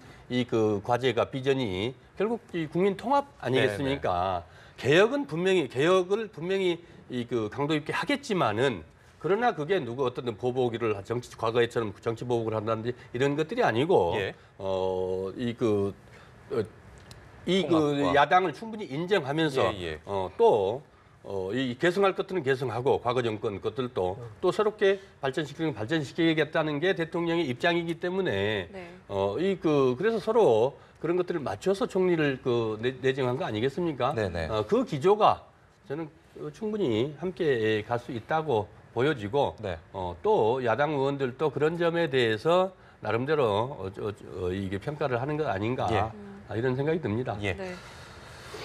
과제가 비전이 결국 이 국민 통합 아니겠습니까? 개혁을 분명히 강도 있게 하겠지만은 그러나 그게 누구 어떤 보복을 과거에처럼 정치 보복을 한다든지 이런 것들이 아니고 예. 그 야당을 충분히 인정하면서 예, 예. 이 개성할 것들은 개성하고 과거 정권 것들도 또 새롭게 발전시키는 건 발전시키겠다는 게 대통령의 입장이기 때문에 네. 그래서 서로 그런 것들을 맞춰서 총리를 내정한 거 아니겠습니까? 네네. 그 기조가 저는 충분히 함께 갈 수 있다고 보여지고 네. 또 야당 의원들도 그런 점에 대해서 나름대로 이게 평가를 하는 것 아닌가 이런 생각이 듭니다. 예. 네.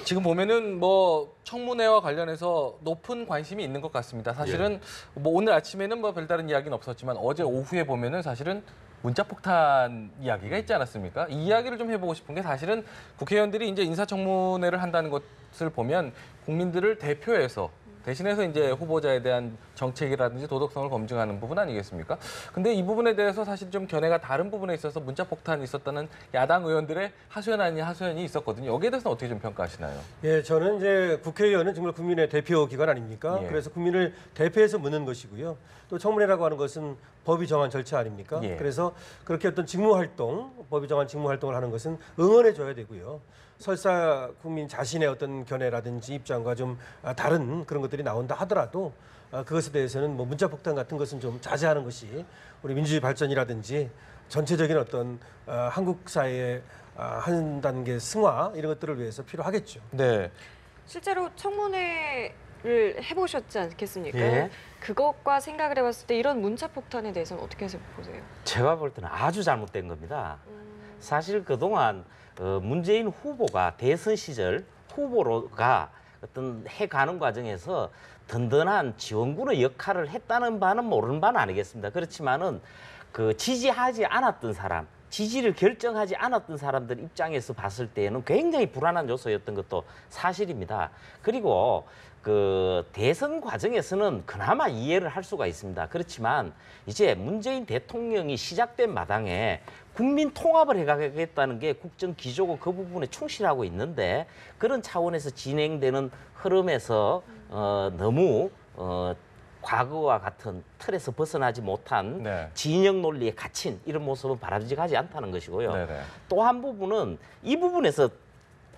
지금 보면은 뭐 청문회와 관련해서 높은 관심이 있는 것 같습니다. 사실은 뭐 오늘 아침에는 뭐 별다른 이야기는 없었지만 어제 오후에 보면은 사실은 문자폭탄 이야기가 있지 않았습니까? 이 이야기를 좀 해보고 싶은 게 사실은 국회의원들이 이제 인사청문회를 한다는 것을 보면 국민들을 대표해서 대신해서 이제 후보자에 대한 정책이라든지 도덕성을 검증하는 부분 아니겠습니까? 근데 이 부분에 대해서 사실 좀 견해가 다른 부분에 있어서 문자폭탄이 있었다는 야당 의원들의 하소연 아닌 하소연이 있었거든요. 여기에 대해서는 어떻게 좀 평가하시나요? 예, 저는 이제 국회의원은 정말 국민의 대표 기관 아닙니까? 예. 그래서 국민을 대표해서 묻는 것이고요. 또 청문회라고 하는 것은 법이 정한 절차 아닙니까? 예. 그래서 그렇게 어떤 직무 활동, 법이 정한 직무 활동을 하는 것은 응원해 줘야 되고요. 설사 국민 자신의 어떤 견해라든지 입장과 좀 다른 그런 것들이 나온다 하더라도 그것에 대해서는 뭐 문자폭탄 같은 것은 좀 자제하는 것이 우리 민주주의 발전이라든지 전체적인 어떤 한국 사회의 한 단계 승화 이런 것들을 위해서 필요하겠죠. 네. 실제로 청문회를 해보셨지 않겠습니까? 예. 그것과 생각을 해봤을 때 이런 문자 폭탄에 대해서는 어떻게 보세요? 제가 볼 때는 아주 잘못된 겁니다. 사실 그동안 문재인 후보가 대선 시절 후보로가 어떤 해가는 과정에서 든든한 지원군의 역할을 했다는 바는 모르는 바는 아니겠습니다. 그렇지만은 그 지지하지 않았던 사람, 지지를 결정하지 않았던 사람들 입장에서 봤을 때는 굉장히 불안한 요소였던 것도 사실입니다. 그리고 그 대선 과정에서는 그나마 이해를 할 수가 있습니다. 그렇지만 이제 문재인 대통령이 시작된 마당에 국민 통합을 해가겠다는 게 국정 기조고 그 부분에 충실하고 있는데 그런 차원에서 진행되는 흐름에서 너무 과거와 같은 틀에서 벗어나지 못한 네. 진영 논리에 갇힌 이런 모습은 바람직하지 않다는 것이고요. 네네. 또 한 부분은 이 부분에서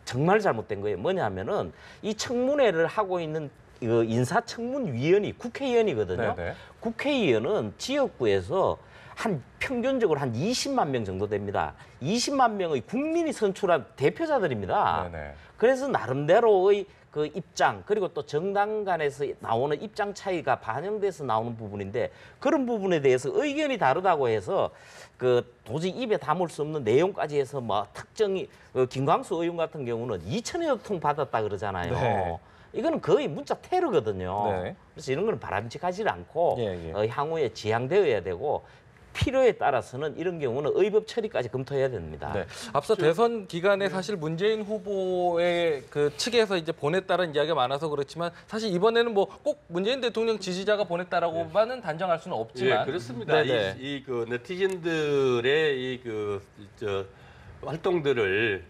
정말 잘못된 거예요. 뭐냐면은 이 청문회를 하고 있는 인사청문위원이 국회의원이거든요. 네네. 국회의원은 지역구에서 한 평균적으로 한 20만 명 정도 됩니다. 20만 명의 국민이 선출한 대표자들입니다. 네네. 그래서 나름대로의 그 입장 그리고 또 정당 간에서 나오는 입장 차이가 반영돼서 나오는 부분인데 그런 부분에 대해서 의견이 다르다고 해서 그 도저히 입에 담을 수 없는 내용까지 해서 뭐 특정이 김광수 의원 같은 경우는 2천여 통 받았다 그러잖아요. 네. 이거는 거의 문자 테러거든요. 네. 그래서 이런 건 바람직하지 않고 예, 향후에 지양되어야 되고 필요에 따라서는 이런 경우는 의법 처리까지 검토해야 됩니다. 네. 앞서 대선 기간에 사실 문재인 후보의 그 측에서 이제 보냈다는 이야기가 많아서 그렇지만 사실 이번에는 뭐 꼭 문재인 대통령 지지자가 보냈다라고만은 단정할 수는 없지만 예, 그렇습니다. 네네. 그 네티즌들의 활동들을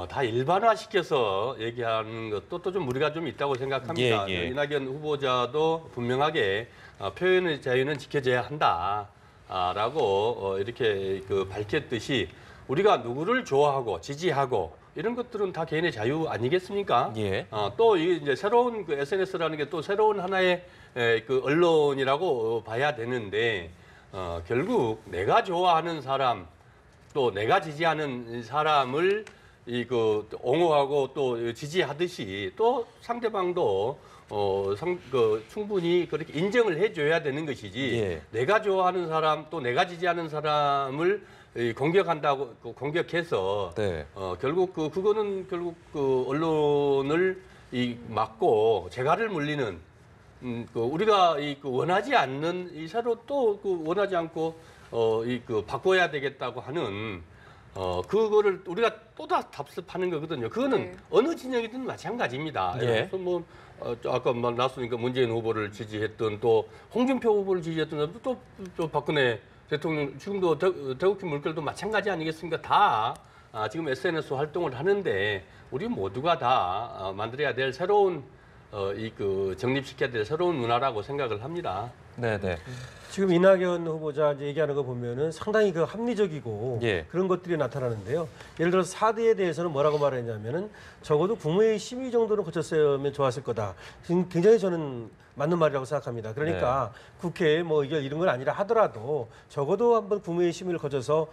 다 일반화시켜서 얘기하는 것도 또 좀 무리가 좀 있다고 생각합니다. 예, 예. 이낙연 후보자도 분명하게 표현의 자유는 지켜져야 한다. 라고 이렇게 밝혔듯이 우리가 누구를 좋아하고 지지하고 이런 것들은 다 개인의 자유 아니겠습니까? 예. 또 이제 새로운 그 SNS라는 게 또 새로운 하나의 그 언론이라고 봐야 되는데 결국 내가 좋아하는 사람 또 내가 지지하는 사람을 옹호하고 또 지지하듯이 또 상대방도 충분히 그렇게 인정을 해줘야 되는 것이지 예. 내가 좋아하는 사람 또 내가 지지하는 사람을 공격한다고 공격해서 네. 결국 그거는 결국 언론을 막고 재갈을 물리는 우리가 원하지 않는 새로 또 원하지 않고 바꿔야 되겠다고 하는 그거를 우리가 또 다 답습하는 거거든요. 그거는 네. 어느 진영이든 마찬가지입니다. 예. 그래서 아까 나왔으니까 문재인 후보를 지지했던 또 홍준표 후보를 지지했던 또 박근혜 대통령 지금도 대국민 물결도 마찬가지 아니겠습니까? 다 지금 SNS 활동을 하는데 우리 모두가 다 만들어야 될 새로운 정립시켜야 될 새로운 문화라고 생각을 합니다. 네네. 지금 이낙연 후보자 이제 얘기하는 거 보면은 상당히 그 합리적이고 예. 그런 것들이 나타나는데요. 예를 들어서 4대에 대해서는 뭐라고 말했냐면은 적어도 국무회의 심의 정도는 거쳤으면 좋았을 거다. 지금 굉장히 저는 맞는 말이라고 생각합니다. 그러니까 국회에 뭐 이런 건 아니라 하더라도 적어도 한번 국무회의 심의를 거쳐서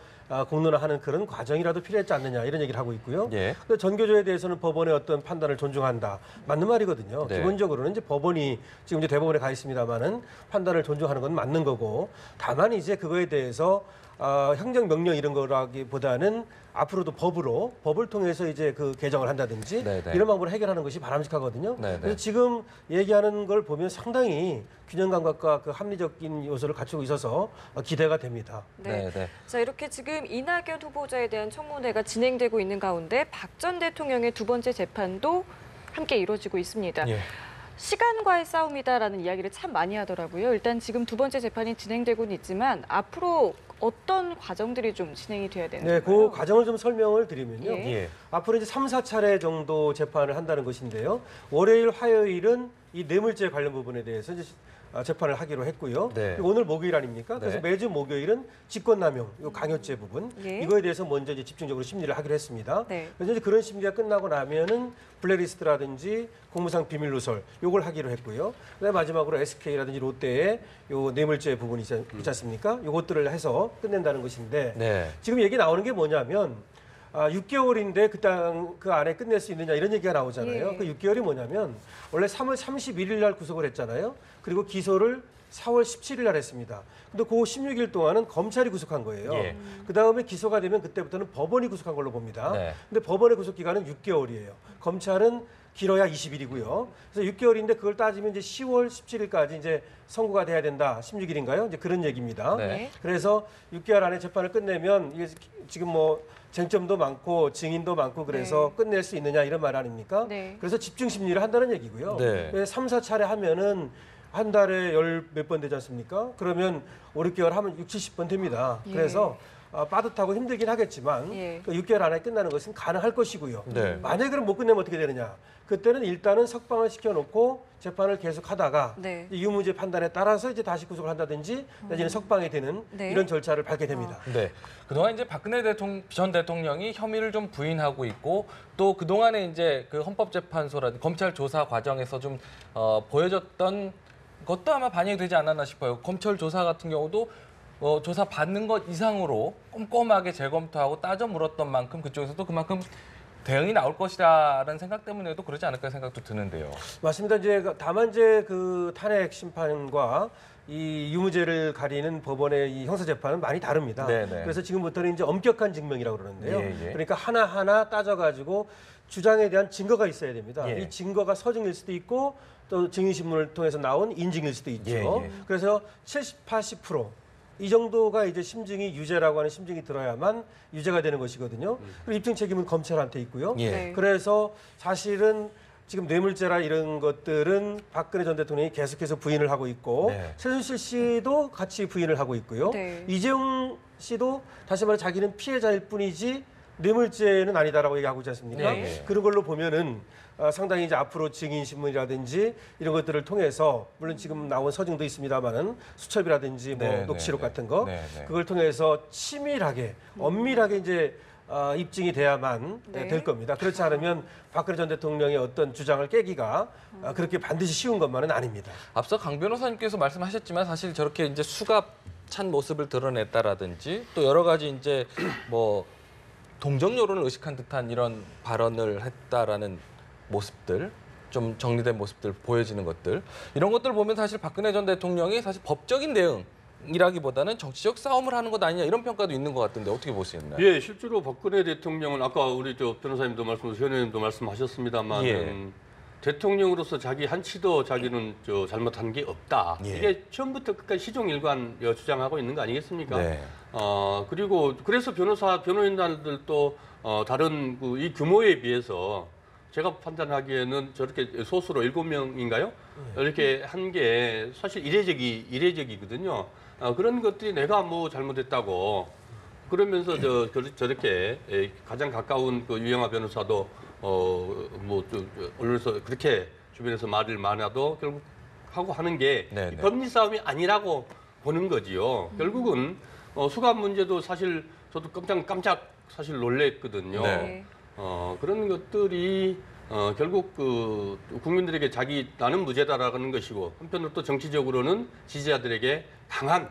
공론화하는 그런 과정이라도 필요했지 않느냐 이런 얘기를 하고 있고요. 예. 근데 전교조에 대해서는 법원의 어떤 판단을 존중한다. 맞는 말이거든요. 네. 기본적으로는 이제 법원이 지금 이제 대법원에 가 있습니다만은 판단을 존중하는 건 맞는 거고, 다만 이제 그거에 대해서 행정명령 이런 거라기보다는 앞으로도 법을 통해서 이제 그 개정을 한다든지 네네. 이런 방법으로 해결하는 것이 바람직하거든요. 네네. 그래서 지금 얘기하는 걸 보면 상당히 균형 감각과 그 합리적인 요소를 갖추고 있어서 기대가 됩니다. 네. 네네. 자, 이렇게 지금 이낙연 후보자에 대한 청문회가 진행되고 있는 가운데 박 전 대통령의 두 번째 재판도 함께 이루어지고 있습니다. 예. 시간과의 싸움이다라는 이야기를 참 많이 하더라고요. 일단 지금 두 번째 재판이 진행되고는 있지만 앞으로 어떤 과정들이 좀 진행이 돼야 되는 네, 건가요? 그 과정을 좀 설명을 드리면요. 예. 예. 앞으로 이제 3, 4차례 정도 재판을 한다는 것인데요. 월요일, 화요일은 이 뇌물죄 관련 부분에 대해서 이제 재판을 하기로 했고요. 네. 그리고 오늘 목요일 아닙니까? 그래서 네. 매주 목요일은 직권남용, 요 강요죄 부분 예. 이거에 대해서 먼저 이제 집중적으로 심리를 하기로 했습니다. 네. 그래서 이제 그런 심리가 끝나고 나면은 블랙리스트라든지 공무상 비밀 누설 요걸 하기로 했고요. 그다음에 마지막으로 SK라든지 롯데의 요 뇌물죄 부분이 있지 않습니까? 요것들을 해서 끝낸다는 것인데 네. 지금 얘기 나오는 게 뭐냐면 6개월인데 그 안에 끝낼 수 있느냐 이런 얘기가 나오잖아요. 예. 그 6개월이 뭐냐면 원래 3월 31일 날 구속을 했잖아요. 그리고 기소를 4월 17일 날 했습니다. 근데 그 16일 동안은 검찰이 구속한 거예요. 예. 그다음에 기소가 되면 그때부터는 법원이 구속한 걸로 봅니다. 네. 근데 법원의 구속 기간은 6개월이에요. 검찰은 길어야 20일이고요. 그래서 6개월인데 그걸 따지면 이제 10월 17일까지 이제 선고가 돼야 된다. 16일인가요? 이제 그런 얘기입니다. 네. 그래서 6개월 안에 재판을 끝내면 이게 지금 뭐 쟁점도 많고 증인도 많고 그래서 끝낼 수 있느냐 이런 말 아닙니까? 네. 그래서 집중 심리를 한다는 얘기고요. 네. 3, 4차례 하면은 한 달에 몇 번 되지 않습니까? 그러면 5, 6개월 하면 6, 70번 됩니다. 예. 그래서 빠듯하고 힘들긴 하겠지만 예. 그 6개월 안에 끝나는 것은 가능할 것이고요. 네. 만약에 그럼 못 끝내면 어떻게 되느냐? 그때는 일단은 석방을 시켜놓고 재판을 계속 하다가 네. 유무죄 판단에 따라서 이제 다시 구속을 한다든지 내지는 석방이 되는 네. 이런 절차를 밟게 됩니다. 네. 그동안 이제 박근혜 전 대통령이 혐의를 좀 부인하고 있고 또 그동안에 이제 그 헌법재판소라든지 검찰 조사 과정에서 좀 보여줬던 것도 아마 반영이 되지 않았나 싶어요. 검찰 조사 같은 경우도 조사 받는 것 이상으로 꼼꼼하게 재검토하고 따져 물었던 만큼 그쪽에서도 그만큼 대응이 나올 것이라는 생각 때문에도 그러지 않을까 생각도 드는데요. 맞습니다. 이제 다만 이제 그 탄핵 심판과 이 유무죄를 가리는 법원의 이 형사 재판은 많이 다릅니다. 네네. 그래서 지금부터는 이제 엄격한 증명이라고 그러는데요. 예, 예. 그러니까 하나하나 따져가지고 주장에 대한 증거가 있어야 됩니다. 예. 이 증거가 서증일 수도 있고 또 증인신문을 통해서 나온 인증일 수도 있죠. 예, 예. 그래서 70, 80%. 이 정도가 이제 심증이 유죄라고 하는 심증이 들어야만 유죄가 되는 것이거든요. 그리고 입증 책임은 검찰한테 있고요. 예. 네. 그래서 사실은 지금 뇌물죄라 이런 것들은 박근혜 전 대통령이 계속해서 부인을 하고 있고 네. 최순실 씨도 같이 부인을 하고 있고요. 네. 이재용 씨도 다시 말해 자기는 피해자일 뿐이지 뇌물죄는 아니다라고 얘기하고 있지 않습니까? 네. 그런 걸로 보면은 상당히 이제 앞으로 증인 신문이라든지 이런 것들을 통해서 물론 지금 나온 서증도 있습니다만은 수첩이라든지 뭐 네, 녹취록 네, 같은 거 네, 네. 그걸 통해서 치밀하게 엄밀하게 이제 입증이 돼야만 네. 될 겁니다. 그렇지 않으면 박근혜 전 대통령의 어떤 주장을 깨기가 그렇게 반드시 쉬운 것만은 아닙니다. 앞서 강 변호사님께서 말씀하셨지만 사실 저렇게 이제 수갑 찬 모습을 드러냈다라든지 또 여러 가지 이제 뭐 동정 여론을 의식한 듯한 이런 발언을 했다라는 모습들, 좀 정리된 모습들 보여지는 것들 이런 것들 보면 사실 박근혜 전 대통령이 사실 법적인 대응이라기보다는 정치적 싸움을 하는 것 아니냐 이런 평가도 있는 것 같은데 어떻게 보시나요? 예, 실제로 박근혜 대통령은 아까 우리 저 변호사님도 말씀하셨고 현 의원님도 말씀하셨습니다만 예. 대통령으로서 자기 한치도 자기는 저 잘못한 게 없다. 예. 이게 처음부터 끝까지 시종일관 주장하고 있는 거 아니겠습니까? 네. 그리고 그래서 변호인단들도 다른 이 규모에 비해서 제가 판단하기에는 저렇게 소수로 7명인가요? 이렇게 한 게 사실 이례적이거든요. 그런 것들이 내가 뭐 잘못했다고 그러면서 저렇게 가장 가까운 그 유영하 변호사도 언론에서 그렇게 주변에서 말을 많아도 결국 하고 하는 게 네, 네. 법리 싸움이 아니라고 보는 거지요. 결국은 수갑 문제도 사실 저도 깜짝 사실 놀랬거든요. 네. 그런 것들이 결국 그 국민들에게 나는 무죄다라는 것이고 한편으로 또 정치적으로는 지지자들에게 강한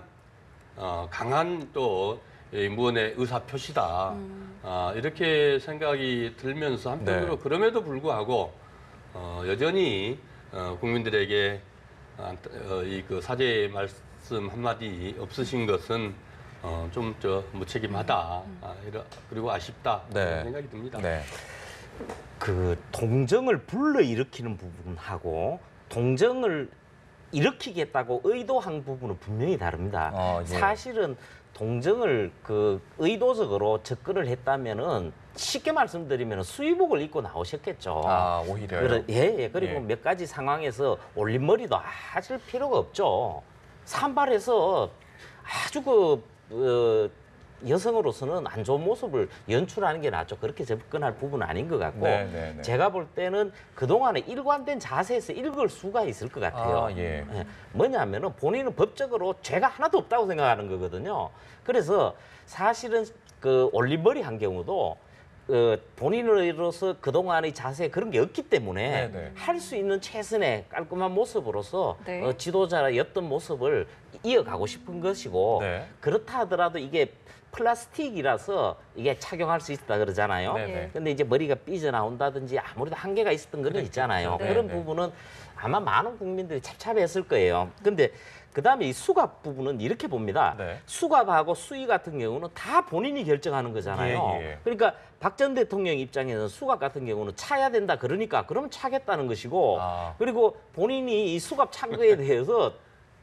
또 무언의 의사 표시다. 이렇게 생각이 들면서 한편으로 네. 그럼에도 불구하고 여전히 국민들에게 이 그 사죄의 말씀 한마디 없으신 것은 좀 무책임하다. 그리고 아쉽다. 네. 그런 생각이 듭니다. 네. 그 동정을 불러일으키는 부분하고 동정을 일으키겠다고 의도한 부분은 분명히 다릅니다. 예. 사실은 동정을 그 의도적으로 접근을 했다면은 쉽게 말씀드리면 수의복을 입고 나오셨겠죠. 아, 오히려요. 그리고 예. 몇 가지 상황에서 올림머리도 하실 필요가 없죠. 산발해서 아주 여성으로서는 안 좋은 모습을 연출하는 게 낫죠. 그렇게 접근할 부분은 아닌 것 같고 네. 제가 볼 때는 그동안에 일관된 자세에서 읽을 수가 있을 것 같아요. 예. 뭐냐면은 본인은 법적으로 죄가 하나도 없다고 생각하는 거거든요. 그래서 사실은 그 올림머리 한 경우도 본인으로서 그동안의 자세에 그런 게 없기 때문에 네네. 할 수 있는 최선의 깔끔한 모습으로서 네. 지도자였던 모습을 이어가고 싶은 것이고 네. 그렇다 하더라도 이게 플라스틱이라서 이게 착용할 수 있다 그러잖아요. 네네. 근데 이제 머리가 삐져나온다든지 아무래도 한계가 있었던 건 있잖아요. 네, 그런 네. 부분은 아마 많은 국민들이 찹찹했을 거예요. 근데 그다음에 이 수갑 부분은 이렇게 봅니다. 네. 수갑하고 수의 같은 경우는 다 본인이 결정하는 거잖아요. 예. 그러니까 박 전 대통령 입장에서는 수갑 같은 경우는 차야 된다 그러니까 그러면 차겠다는 것이고 아. 그리고 본인이 이 수갑 찬 거에 대해서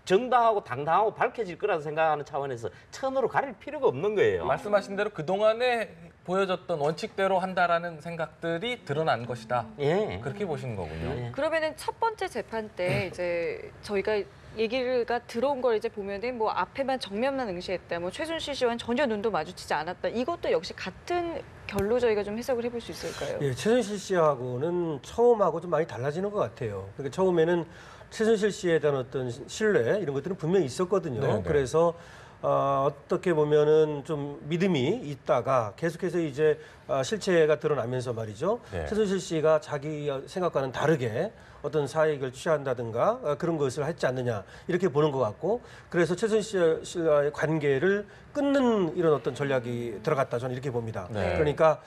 정당하고 당당하고 밝혀질 거라고 생각하는 차원에서 천으로 가릴 필요가 없는 거예요. 말씀하신 대로 그동안에 보여졌던 원칙대로 한다라는 생각들이 드러난 것이다. 예. 그렇게 보시는 거군요. 예. 그러면은 첫 번째 재판 때 이제 저희가 얘기가 들어온 걸 이제 보면은 뭐 앞에만 정면만 응시했다, 뭐 최순실 씨와는 전혀 눈도 마주치지 않았다. 이것도 역시 같은 결로 저희가 좀 해석을 해볼 수 있을까요? 예, 최순실 씨하고는 처음하고 좀 많이 달라지는 것 같아요. 그러니까 처음에는 최순실 씨에 대한 어떤 신뢰 이런 것들은 분명히 있었거든요. 네네. 그래서 어떻게 보면은 좀 믿음이 있다가 계속해서 이제 실체가 드러나면서 말이죠. 네. 최순실 씨가 자기 생각과는 다르게 어떤 사익을 취한다든가 그런 것을 했지 않느냐 이렇게 보는 것 같고 그래서 최순실 씨와의 관계를 끊는 이런 어떤 전략이 들어갔다 저는 이렇게 봅니다. 네. 그러니까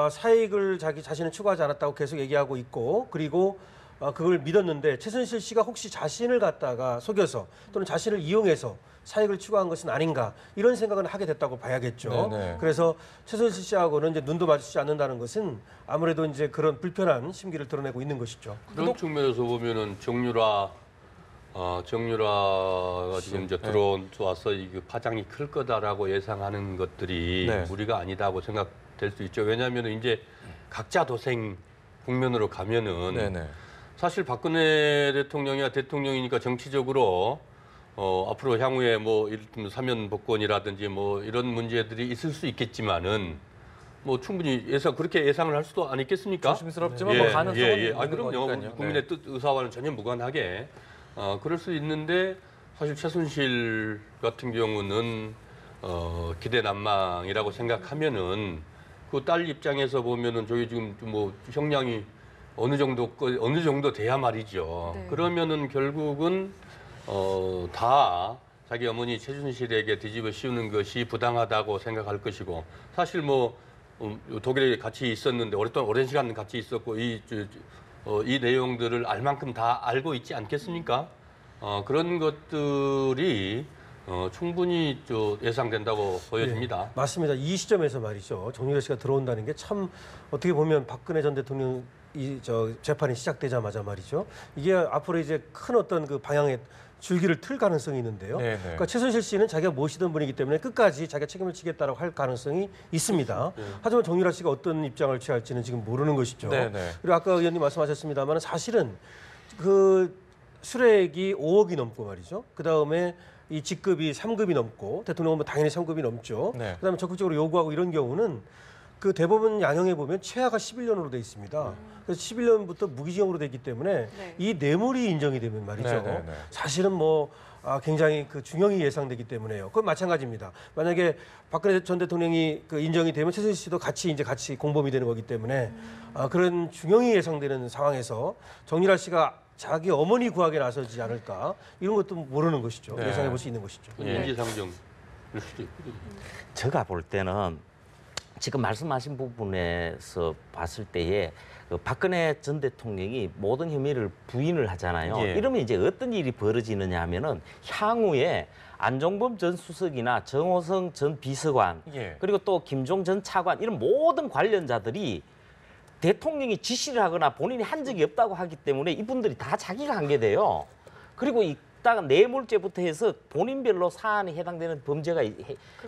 사익을 자기 자신은 추구하지 않았다고 계속 얘기하고 있고 그리고 그걸 믿었는데 최순실 씨가 혹시 자신을 갖다가 속여서 또는 자신을 이용해서 사익을 추구한 것은 아닌가 이런 생각은 하게 됐다고 봐야겠죠. 네네. 그래서 최순실 씨하고는 이제 눈도 마주치지 않는다는 것은 아무래도 이제 그런 불편한 심기를 드러내고 있는 것이죠. 그런 측면에서 보면은 정유라가 지금 이제 들어와서 이 파장이 클 거다라고 예상하는 것들이 네. 무리가 아니다고 생각될 수 있죠. 왜냐하면 이제 각자 도생 국면으로 가면은 네네. 사실 박근혜 대통령이야 대통령이니까 정치적으로 앞으로 향후에 뭐 이를 들면 사면 복권이라든지 뭐 이런 문제들이 있을 수 있겠지만은 뭐 충분히 그렇게 예상을 할 수도 아니겠습니까? 조심스럽지만 뭐 가능성은 있는 그럼요. 거니까요. 국민의 뜻 의사와는 전혀 무관하게 그럴 수 있는데 사실 최순실 같은 경우는 기대난망이라고 생각하면은 그 딸 입장에서 보면은 저희 지금 뭐 형량이 어느 정도 돼야 말이죠. 네. 그러면은 결국은 다 자기 어머니 최순실에게 뒤집어 씌우는 것이 부당하다고 생각할 것이고 사실 뭐 독일에 같이 있었는데 오랜 시간 같이 있었고 이 내용들을 알 만큼 다 알고 있지 않겠습니까? 그런 것들이 충분히 예상된다고 보여집니다. 네, 맞습니다. 이 시점에서 말이죠. 정유라 씨가 들어온다는 게 참 어떻게 보면 박근혜 전 대통령 재판이 시작되자마자 말이죠. 이게 앞으로 이제 큰 어떤 그 방향의 줄기를 틀 가능성이 있는데요. 네네. 그러니까 최순실 씨는 자기가 모시던 분이기 때문에 끝까지 자기가 책임을 지겠다라고 할 가능성이 있습니다. 하지만 정유라 씨가 어떤 입장을 취할지는 지금 모르는 것이죠. 네네. 그리고 아까 의원님 말씀하셨습니다만 사실은 그 수뢰액이 5억이 넘고 말이죠. 그 다음에 이 직급이 3급이 넘고 대통령은 뭐 당연히 3급이 넘죠. 네. 그다음에 적극적으로 요구하고 이런 경우는 그 대법원 양형에 보면 최하가 11년으로 돼 있습니다. 그래서 11년부터 무기징역으로 되기 때문에 네. 이 뇌물이 인정이 되면 말이죠. 네, 네, 네. 사실은 뭐 굉장히 그 중형이 예상되기 때문에요. 그건 마찬가지입니다. 만약에 박근혜 전 대통령이 그 인정이 되면 최순실 씨도 같이 공범이 되는 거기 때문에 그런 중형이 예상되는 상황에서 정유라 씨가 자기 어머니 구하게 나서지 않을까 이런 것도 모르는 것이죠. 네. 예상해 볼 수 있는 것이죠. 그 인지상정일 수도 있거든요. 제가 볼 때는 지금 말씀하신 부분에서 봤을 때에 그 박근혜 전 대통령이 모든 혐의를 부인을 하잖아요. 예. 이러면 이제 어떤 일이 벌어지느냐 하면은 향후에 안종범 전 수석이나 정호성 전 비서관 예. 그리고 또 김종 전 차관 이런 모든 관련자들이 대통령이 지시를 하거나 본인이 한 적이 없다고 하기 때문에 이분들이 다 자기가 한 게 돼요. 그리고 이따가 뇌물죄부터 해서 본인별로 사안에 해당되는 범죄가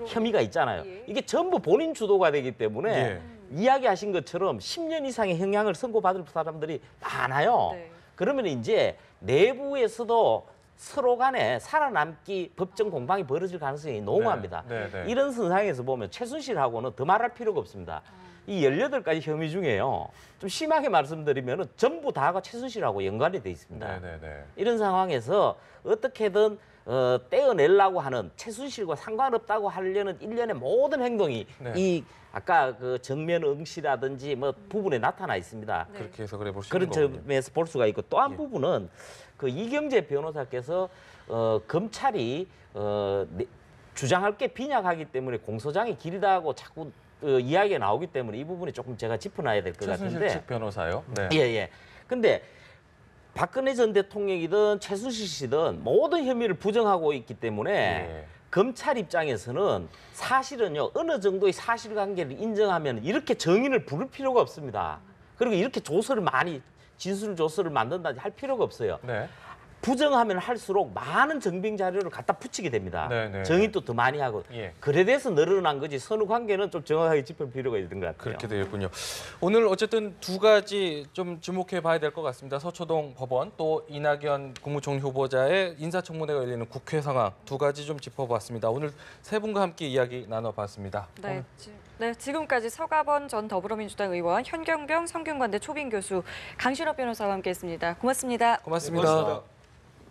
혐의가 있잖아요. 예. 이게 전부 본인 주도가 되기 때문에 예. 이야기하신 것처럼 10년 이상의 형량을 선고받을 사람들이 많아요. 네. 그러면 이제 내부에서도 서로 간에 살아남기 법정 공방이 벌어질 가능성이 농후합니다. 네, 네. 이런 선상에서 보면 최순실하고는 더 말할 필요가 없습니다. 이 18가지 혐의 중에요. 좀 심하게 말씀드리면 전부 다가 최순실하고 연관이 돼 있습니다. 네, 네, 네. 이런 상황에서 어떻게든 떼어내려고 하는 최순실과 상관없다고 하려는 일련의 모든 행동이 네. 이 아까 그 정면 응시라든지 뭐 부분에 나타나 있습니다. 네. 그렇게 해서 그래 볼 수 있는 그런 거군요. 점에서 볼 수가 있고 또 한 예. 부분은 그 이경재 변호사께서 검찰이 주장할 게 빈약하기 때문에 공소장이 길다고 자꾸 이야기가 나오기 때문에 이 부분이 조금 제가 짚어놔야 될 것 최순실 같은데. 측 변호사요. 네. 예. 근데 박근혜 전 대통령이든 최순실 씨든 모든 혐의를 부정하고 있기 때문에 예. 검찰 입장에서는 사실은요 어느 정도의 사실관계를 인정하면 이렇게 정인을 부를 필요가 없습니다. 그리고 이렇게 조서를 많이 진술 조서를 만든다 할 필요가 없어요. 네. 부정하면 할수록 많은 증빙 자료를 갖다 붙이게 됩니다. 네. 정인도 더 많이 하고. 예. 그래 돼서 늘어난 거지 선후 관계는 좀 정확하게 짚을 필요가 있는 것 같아요. 그렇게 되겠군요. 오늘 어쨌든 두 가지 좀 주목해 봐야 될 것 같습니다. 서초동 법원 또 이낙연 국무총리 후보자의 인사청문회가 열리는 국회 상황 두 가지 좀 짚어봤습니다. 오늘 세 분과 함께 이야기 나눠봤습니다. 네, 지금까지 서가번 전 더불어민주당 의원, 현경병 성균관대 초빙 교수, 강신업 변호사와 함께했습니다. 고맙습니다. 고맙습니다. 고맙습니다.